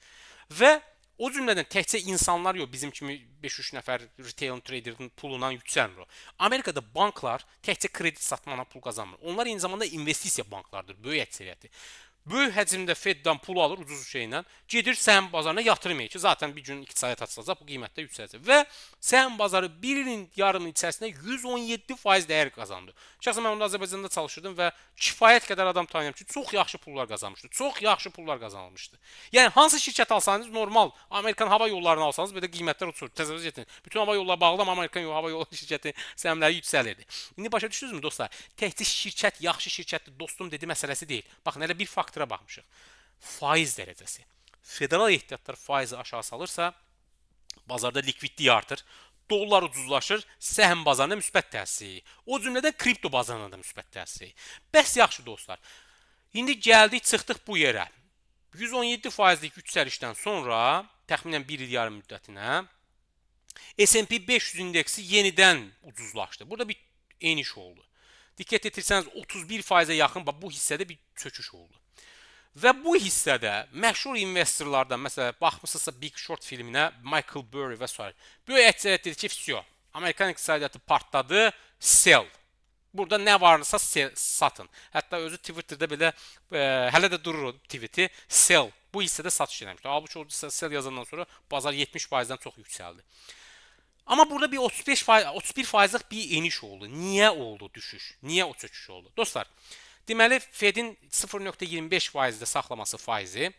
A: Və o cümlədən təkcə insanlar yox, bizim kimi 5-3 nəfər retail traderin pulundan yüksəlmir o. Amerikada banklar təkcə kredi satmaqla pul qazanmır. Onlar eyni zamanda investisiya banklardır, böyük əksəriyyəti. Böyük həcmdə Feddən pul alır ucuz şeylə, gedir səhəm bazarına yatırım edir ki, zaten bir gün iqtisadiyyat açılacaq, bu qiymətdə yüksələcək. Və səhəm bazarı bir ilin yarımı içərisində 117% dəyər qazandı. Şəxsən mən onda Azərbaycanda çalışırdım və kifayət qədər adam tanıyıram ki, çox yaxşı pullar qazanmışdı. Çox yaxşı pullar qazanılmışdı. Yəni hansı şirkət alsanız normal, Amerikan hava yollarını alsanız belə qiymətlər uçur. Təsəvvür edin. Bütün hava yolları bağlı, amma Amerikan hava yolu şirkəti səhmləri yüksəlirdi. İndi başa düşdünüzmü dostlar? Təkcə şirkət yaxşı şirkətdir, dostum dedi məsələsi deyil. Baxın, elə bir faktora baxmışıq. Faiz dərəcəsi. Federal ehtiyatlar faizi aşağı salırsa, bazarda likvidlik artır, dollar ucuzlaşır, səhəm bazarına müsbət təsiri. O cümlədən kripto bazarına da müsbət təsiri. Bəs yaxşı dostlar. İndi gəldik, çıxdıq bu yerə. 117%lik yüksəlişdən sonra, təxminən 1 il yarım müddətinə, S&P 500 indeksi yenidən ucuzlaşdı. Burada bir eniş oldu. Diqqət etirsəniz 31%-ə yaxın bu hissədə bir çöküş oldu. Və bu hissədə məşhur investorlardan, məsələn, baxmısınızsa Big Short filminə, Michael Burry və s. Böyük əksəriyyət dedi ki, vəsiyo, Amerikan iqtisadiyyatı partladı, sell. Burada nə varsa satın. Hətta özü Twitter'da belə hələ də durur o tweet'i, sell. Bu hissədə satış eləmişdi. Halbuki o sell yazandan sonra bazar 70%-dən çox yüksəldi. Amma burada bir 31%lik bir eniş oldu. Niyə oldu düşüş? Niyə o çöküş oldu? Dostlar, deməli Fedin 0.25%də saxlaması faizi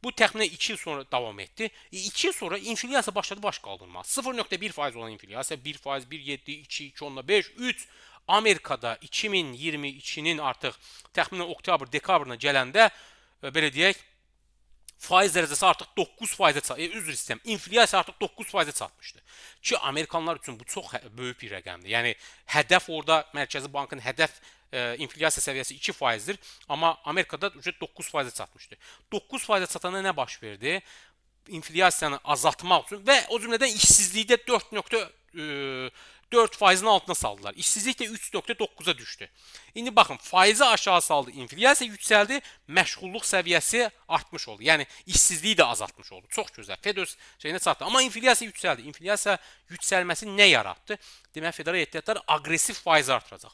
A: bu təxminən 2 il sonra davam etdi. 2 il sonra inflyasiya başladı baş qaldırmağa. 0.1% olan inflyasiya 1%, 1.7, 2, 2.5, 3 Amerikada 2022-nin artıq təxminən oktyabr, dekabrına gələndə belə deyək, faiz dərəcəsi artıq 9%-ə çatmışdı. Üzr istəyirəm, inflyasiya artıq 9%-ə çatmışdı. Ki Amerikanlar üçün bu çox böyük bir rəqəmdir. Yəni hədəf orada Mərkəzi Bankın hədəf inflyasiya səviyyəsi 2%-dir, amma Amerikada ücret 9%-ə çatmışdı. 9%-ə çatanda nə baş verdi? İnflyasiyanı azaltmaq üçün və o cümlədən işsizlikdə 4%-in altına saldılar. İşsizlik də 3.9-a düşdü. İndi baxın, faizi aşağı saldı, inflyasiya yüksəldi, məşğulluq səviyyəsi artmış oldu. Yəni işsizliyi də azaltmış oldu. Çox gözəl. Fed öz şeyinə çatdı. Amma inflyasiya yüksəldi. İnflyasiya yüksəlməsi nə yaratdı? Demək, federal ehtiyatlar aqressiv faizi artıracaq.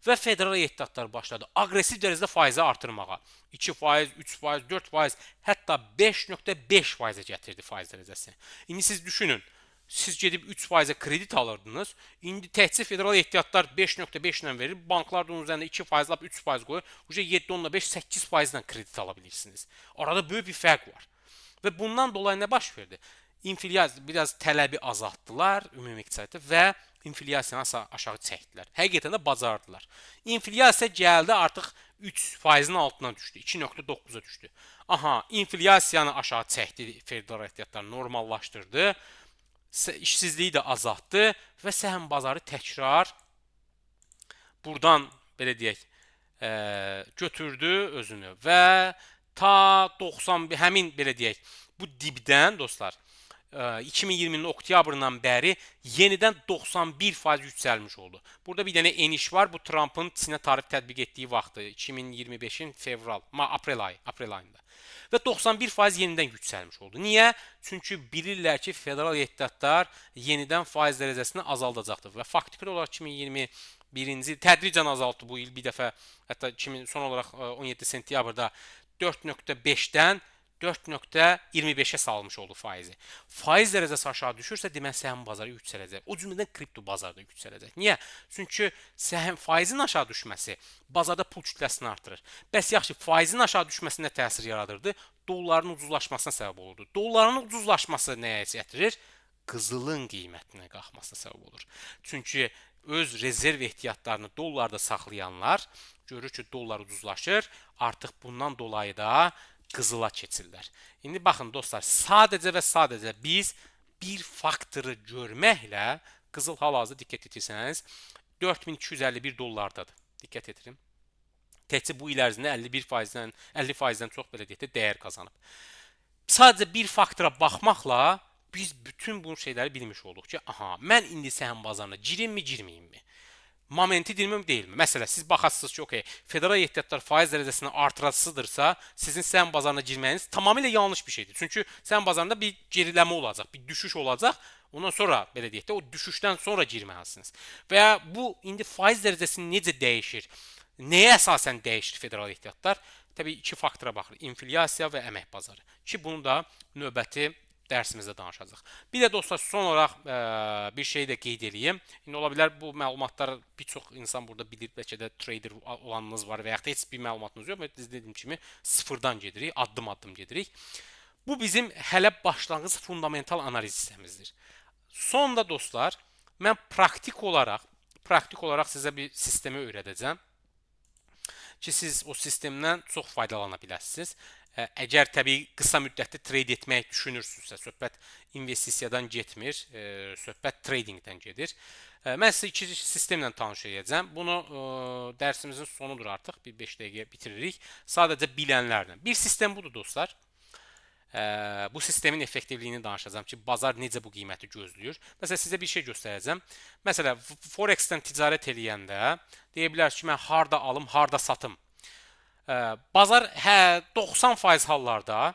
A: Və federal ehtiyatlar başladı aqressiv dərəcədə faizi artırmağa. 2%, 3%, 4%, hətta 5.5%-ə gətirdi faiz dərəcəsini. İndi siz düşünün, siz gedib 3%-ə kredit alırdınız. İndi təkcə federal ehtiyatlar 5.5 ilə verir. Banklar da onun üzərində 2%, 3% qoyur. 7.5, 8% kredit ala bilirsiniz. Arada böyük bir fərq var. Və bundan dolayı nə baş verdi? İnflyasiya biraz tələbi azaltdılar ümumi iqtisadiyyata və inflyasiyanı aşağı çəkdilər. Həqiqətən də bacardılar. İnflyasiya gəldi artıq 3%-in altına düşdü. 2.9-a düşdü. Aha, inflyasiyanı aşağı çəkdi, federal ehtiyatlar normallaşdırdı. İşsizliyi də azaltdı və səhəm bazarı təkrar buradan belə deyək, götürdü özünü və ta 91 həmin belə deyək, bu dibdən dostlar 2020-nin oktyabrından bəri yenidən 91% yüksəlmiş oldu. Burada bir dənə eniş var. Bu Trump'ın Çinə tarif tətbiq etdiyi vaxtı 2025-in aprel ayında. Və 91% yenidən yüksəlmiş oldu. Niyə? Çünki bilirlər ki, federal ehtiyatlar yenidən faiz dərəcəsini azaldacaqdır və faktiki olaraq 2021-ci il tədricən azaltdı bu il bir dəfə, hətta son olaraq 17 sentyabrda 4.5-dən 4.25-ə salmış oldu faizi. Faiz dərəcəsi aşağı düşürsə, demək səhəm bazarı yüksələcək. O cümlədən kripto bazarda yüksələcək. Niyə? Çünki səhəm faizin aşağı düşməsi bazarda pul kütləsini artırır. Bəs yaxşı, faizin aşağı düşməsi nə təsir yaradırdı? Dolların ucuzlaşmasına səbəb olurdu. Dolların ucuzlaşması nəyə gətirir? Qızılın qiymətinə qalxmasına səbəb olur. Çünki öz rezerv ehtiyatlarını dollarda saxlayanlar görür ki, dollar ucuzlaşır, artıq bundan dolayı da qızıla keçirlər. İndi baxın dostlar, sadəcə və sadəcə biz bir faktoru görməklə qızıl hal-hazırda diqqət etirsəniz 4251 dollardadır. Diqqət etirin. Təkcə bu il ərzində 51%-dən 50%-dən çox belə deyək də dəyər qazanıb. Sadəcə bir faktora baxmaqla biz bütün bu şeyləri bilmiş olduq ki, aha, mən indi səhəm bazarına girimmi, girməyimmi? Momenti dirmim deyilmi? Məsələn, siz baxasınız ki, okey, federal ehtiyatlar faiz dərəcəsini artırasıdırsa, sizin səhəm bazarına girməyiniz tamamilə yanlış bir şeydir. Çünki səhəm bazarında bir geriləmə olacaq, bir düşüş olacaq. Ondan sonra belə deyək də o düşüşdən sonra girməlisiniz. Və ya bu indi faiz dərəcəsi necə dəyişir? Nəyə əsasən dəyişir federal ehtiyatlar? Təbii iki faktora baxır. İnflyasiya və əmək bazarı. Ki bunu da növbəti dərsimizdə danışacağıq. Bir də dostlar son olaraq bir şey də qeyd edeyim. İndi ola bilər bu məlumatlar bir çox insan burada bilir, bəlkə də trader olanınız var və ya heç bir məlumatınız yox. Biz dediyim kimi sıfırdan gedirik, addım-addım gedirik. Bu bizim hələ başlanğıc fundamental analiz hissəmizdir. Sonda dostlar, mən praktik olaraq sizə bir sistemi öyrədəcəm ki, siz o sistemdən çox faydalana biləsiniz. Əgər təbii qısa müddətli trade etmək düşünürsünüzsə, söhbət investisiyadan getmir, söhbət tradingdən gedir. Mən sizə iki sistemlə tanış edəcəm. Bunu dərsimizin sonudur artıq, bir 5 dəqiqə bitiririk. Sadəcə bilənlərlə. Bir sistem budur dostlar. Bu sistemin effektivliyini danışacağım ki, bazar necə bu qiyməti gözləyir. Məsələn, sizə bir şey göstərəcəm. Məsələn, Forex-dən ticarət eləyəndə deyə bilərsiniz ki, mən harda alım, harda satım. Bazar 90% hallarda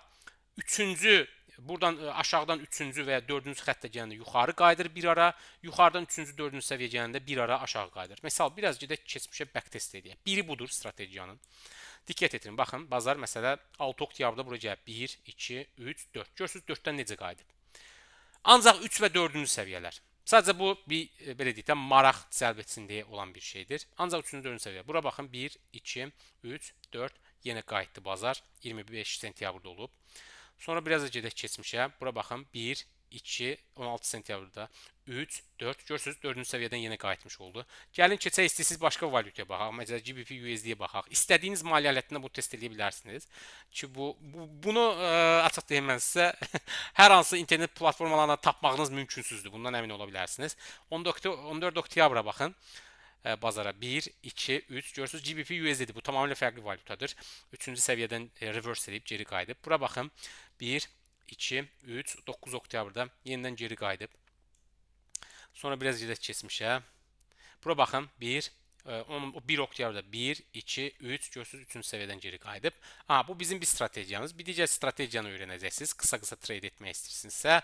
A: buradan aşağıdan 3-cü və ya 4-cü xəttə gələndə yuxarı qayıdır bir ara, yuxarıdan 3-cü, 4-cü səviyyə gələndə bir ara aşağı qayıdır. Məsəl, biraz gedək keçmişə backtest edək. Biri budur strategiyanın. Diqqət edin, baxın, bazar məsələ 6 oktyabrda bura gəlib. 1, 2, 3, 4. Görürsünüz 4-dən necə qayıdıb. Ancaq 3 və 4-cü səviyyələr. Sadəcə bu bir belə deyək də maraq cəlb etsin deyə olan bir şeydir. Ancaq 3-cü, 4-cü səviyyə. Bura baxın 1, 2, 3, 4 yenə qayıtdı bazar. 25 sentyabrda olub. Sonra biraz da gedək keçmişə. Bura baxın 1, 2, 16 sentyabrda 3, 4. Görürsünüz 4-cü səviyyədən yenə qayıtmış oldu. Gəlin keçək istəyirsiniz başqa valyutaya baxaq. Məsələn GBP USD-yə baxaq. İstədiyiniz maliyyə alətində bu test edə bilərsiniz. Ki bunu açıq deyim mən sizə hər hansı internet platformalarına tapmağınız mümkünsüzdür. Bundan əmin ola bilərsiniz. 14 oktyabra baxın. Bazara 1, 2, 3 görürsünüz GBP USD-dir. Bu tamamilə fərqli valyutadır. 3-cü səviyyədən reverse edib geri qayıdıb. Bura baxın 1, 2, 3, 9 oktyabrda yenidən geri qayıdıb. Sonra biraz gedək keçmişə. Bura baxın 1, 1 oktyabrda 1, 2, 3 görürsünüz 3-cü səviyyədən geri qayıdıb. Bu bizim bir stratejiyamız. Bir digər strategiyanı öyrənəcəksiniz. Qısa-qısa trade etmək istəyirsinizsə.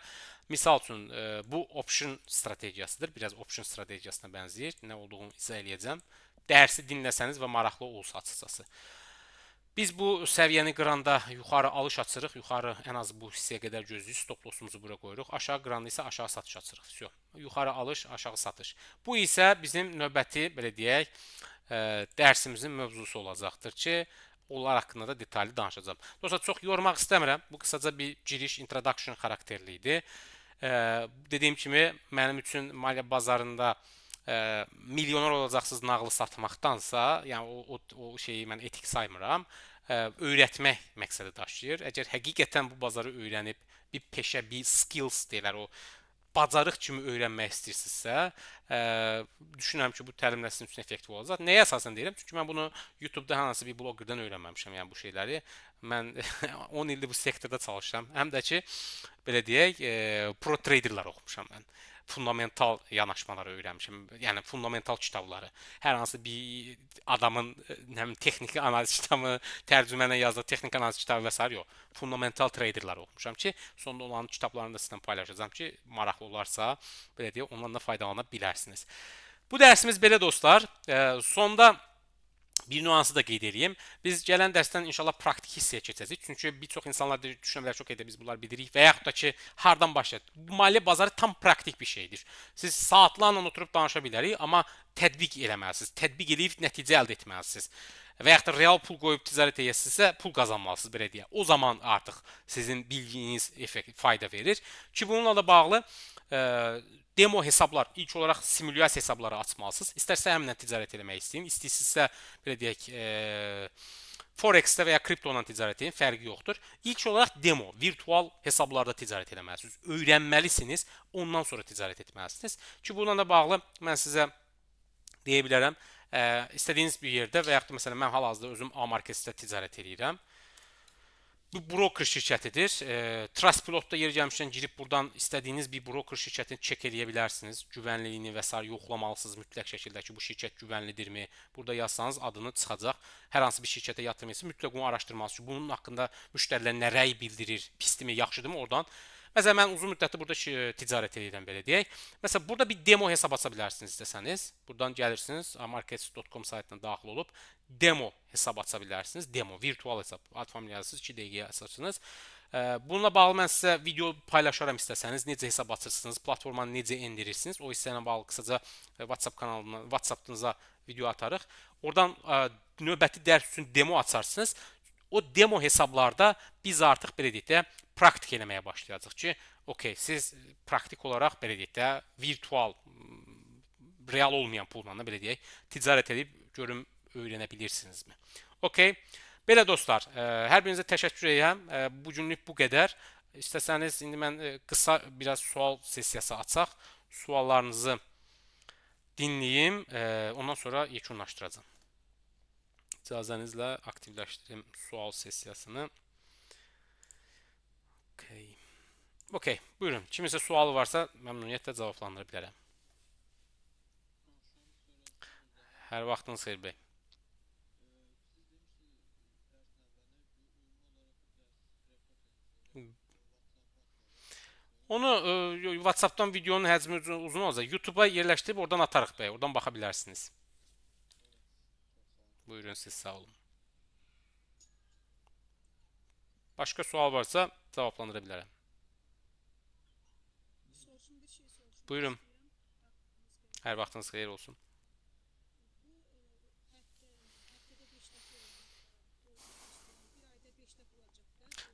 A: Misal üçün bu option stratejiyasıdır. Biraz option stratejiyasına bənzəyir. Nə olduğunu izah eləyəcəm. Dərsi dinləsəniz və maraqlı olsa açıqcası. Biz bu səviyyəni qıranda yuxarı alış açırıq. Yuxarı ən az bu hissəyə qədər gözləyirik. Stop lossumuzu bura qoyuruq. Aşağı qıranda isə aşağı satış açırıq. Всё. Yuxarı alış, aşağı satış. Bu isə bizim növbəti belə deyək, dərsimizin mövzusu olacaqdır ki, onlar haqqında da detallı danışacağam. Dostlar, çox yormaq istəmirəm. Bu qısaca bir giriş, introduction xarakterli idi. Dediyim kimi, mənim üçün maliyyə bazarında milyoner olacaqsınız nağılı satmaqdansa, yəni o şeyi mən etik saymıram, öyrətmək məqsədi daşıyır. Əgər həqiqətən bu bazarı öyrənib bir peşə, bir skills deyirlər, o bacarıq kimi öyrənmək istəyirsinizsə, düşünürəm ki, bu təlimlər sizin üçün effektiv olacaq. Nəyə əsasən deyirəm? Çünki mən bunu YouTube-da hər hansı bir bloqerdən öyrənməmişəm, yəni bu şeyləri. Mən 10 ildir bu sektorda çalışıram. Həm də ki, belə deyək, pro traderlər oxumuşam mən. Fundamental yanaşmaları öyrənmişəm. Yəni fundamental kitabları. Hər hansı bir adamın texniki analiz kitabı, tərcümə ilə yazdığı texniki analiz kitabı və s. yox. Fundamental traderlər oxumuşam ki, sonda onların kitablarını da sizlə paylaşacağam ki, maraqlı olarsa, belə deyək, ondan da faydalana bilərsiniz. Bu dərsimiz belə dostlar. Sonda bir nüansı da qeyd edeyim. Biz gələn dərsdən inşallah praktik hissəyə keçəcəyik. Çünki bir çox insanlar düşünə bilər, çox edə biz bunlar bilirik və yaxud da ki, hardan başlayaq? Bu maliyyə bazarı tam praktik bir şeydir. Siz saatlarla oturub danışa bilərik, amma tətbiq eləməlisiniz. Tətbiq edib nəticə əldə etməlisiniz. Və yaxud da real pul qoyub ticarət edirsinizsə, pul qazanmalısınız, belə deyək. O zaman artıq sizin bildiyiniz fayda verir. Ki bununla da bağlı demo hesablar, ilk olaraq simulyasiya hesabları açmalısınız. İstərsə həmlə ticarət etmək istəyin, istəyirsinizsə belə deyək, Forex-də və ya kripto ilə ticarət edin, fərqi yoxdur. İlk olaraq demo, virtual hesablarda ticarət etməlisiniz. Öyrənməlisiniz, ondan sonra ticarət etməlisiniz. Ki bununla da bağlı mən sizə deyə bilərəm, istədiyiniz bir yerdə və yaxud da məsələn mən hal-hazırda özüm A-Marketdə ticarət edirəm. Bu broker şirkətidir. Trustpilot-da yer gəlmişkən girib buradan istədiyiniz bir broker şirkətini çek eləyə bilərsiniz. Güvənliliyini və s. yoxlamalısınız mütləq şəkildə ki, bu şirkət güvənlidirmi? Burada yazsanız adını çıxacaq. Hər hansı bir şirkətə yatırım etsin, mütləq bunu araşdırmalısınız ki, bunun haqqında müştərilər nə rəy bildirir, pisdirmi, yaxşıdırmı oradan. Məsələn, mən uzun müddətdir burada ticarət edirəm, belə deyək. Məsələn, burada bir demo hesab aça bilərsiniz istəsəniz. Buradan gəlirsiniz, markets.com saytına daxil olub demo hesab aça bilərsiniz. Demo, virtual hesab. Ad familiya yazırsınız, 2 dəqiqəyə açarsınız. Bununla bağlı mən sizə video paylaşaram istəsəniz, necə hesab açırsınız, platformanı necə endirirsiniz. O hissə ilə bağlı qısaca WhatsApp kanalına, WhatsApp'ınıza video atarıq. Oradan növbəti dərs üçün demo açarsınız. O demo hesablarda biz artıq belə deyək də praktik eləməyə başlayacağıq ki, okey, siz praktik olaraq belə deyək də virtual, real olmayan pulla da belə deyək, ticarət edib görüm öyrənə bilirsinizmi? Okey. Belə dostlar, hər birinizə təşəkkür edirəm. Bu günlük bu qədər. İstəsəniz indi mən qısa biraz sual sessiyası açaq. Suallarınızı dinləyim, ondan sonra yekunlaşdıracağam. İcazənizlə aktivləşdirim sual sessiyasını. Okey, buyurun. Kimisə sualı varsa məmnuniyyətlə cavablandıra bilərəm. Hər vaxtınız xeyir bəy. Onu WhatsApp'dan videonun həcmi uzun olacaq. YouTube'a yerləşdirib oradan atarıq bəy. Oradan baxa bilərsiniz. Buyurun, siz sağ olun. Başqa sual varsa cavablandıra bilərəm. Buyurun. Hər vaxtınız xeyir olsun.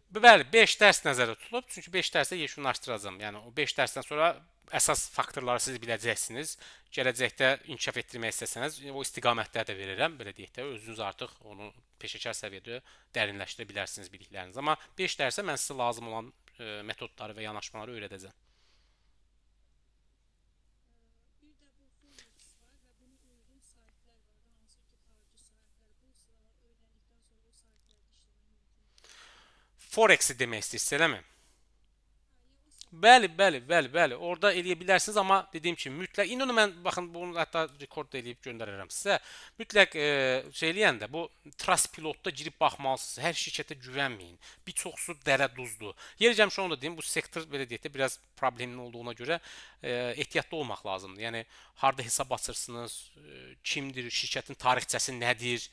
A: Bəli, 5 dərs nəzərdə tutulub. Çünki 5 dərsə yekunlaşdıracağam. Yəni o 5 dərsdən sonra əsas faktorları siz biləcəksiniz. Gələcəkdə inkişaf etdirmək istəsəniz, o istiqamətləri də verirəm, belə deyək də, özünüz artıq onu peşəkar səviyyədə dərinləşdirə bilərsiniz bilikləriniz. Amma 5 dərsə mən sizə lazım olan metodları və yanaşmaları öyrədəcəm. Forex-i demək istəyirsiniz, eləmi? Bəli. Orada eləyə bilərsiniz, amma dediyim kimi mütləq. İndi onu mən baxın bunu hətta rekord eləyib göndərərəm sizə. Mütləq şey eləyəndə bu Trustpilot-da girib baxmalısınız. Hər şirkətə güvənməyin. Bir çoxsu dərə duzdur. Yeri gəlmiş onu da deyim, bu sektor belə deyək də biraz problemli olduğuna görə ehtiyatlı olmaq lazımdır. Yəni harda hesab açırsınız, kimdir, şirkətin tarixçəsi nədir,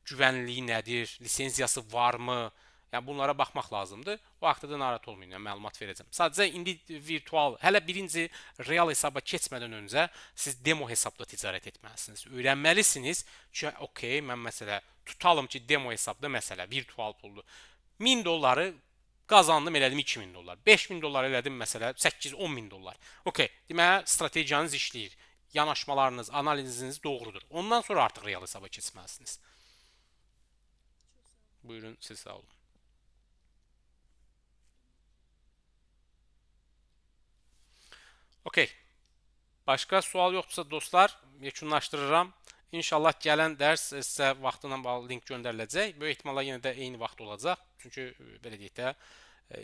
A: güvənliliyi nədir, lisenziyası varmı? Yəni bunlara baxmaq lazımdır. O haqqda da narahat olmayın, yəni məlumat verəcəm. Sadəcə indi virtual, hələ birinci real hesaba keçmədən öncə siz demo hesabda ticarət etməlisiniz. Öyrənməlisiniz ki, okey, mən məsələ tutalım ki, demo hesabda məsələ virtual puldur. 1000 dolları qazandım, elədim 2000 dollar. 5000 dollar elədim məsələ 8-10 min dollar. Okey, deməli strategiyanız işləyir. Yanaşmalarınız, analiziniz doğrudur. Ondan sonra artıq real hesaba keçməlisiniz. Buyurun, siz sağ olun. Okey. Başqa sual yoxdursa dostlar, yekunlaşdırıram. İnşallah gələn dərs sizə vaxtla bağlı link göndəriləcək. Böyük ehtimalla yenə də eyni vaxt olacaq. Çünki belə deyək də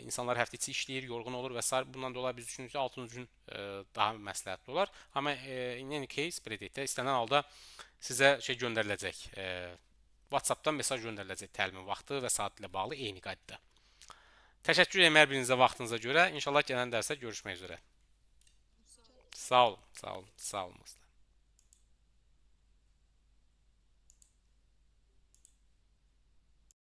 A: insanlar həftə içi işləyir, yorğun olur və s. Bundan dolayı biz düşünürük ki, 6-cı gün daha məsləhətli olar. Amma in any case belə deyək də istənilən halda sizə şey göndəriləcək. WhatsApp-dan mesaj göndəriləcək təlimin vaxtı və saat ilə bağlı eyni qaydada. Təşəkkür edirəm hər birinizə vaxtınıza görə. İnşallah gələn dərsə görüşmək üzrə. Sağ olun, sağ olun, sağ olun.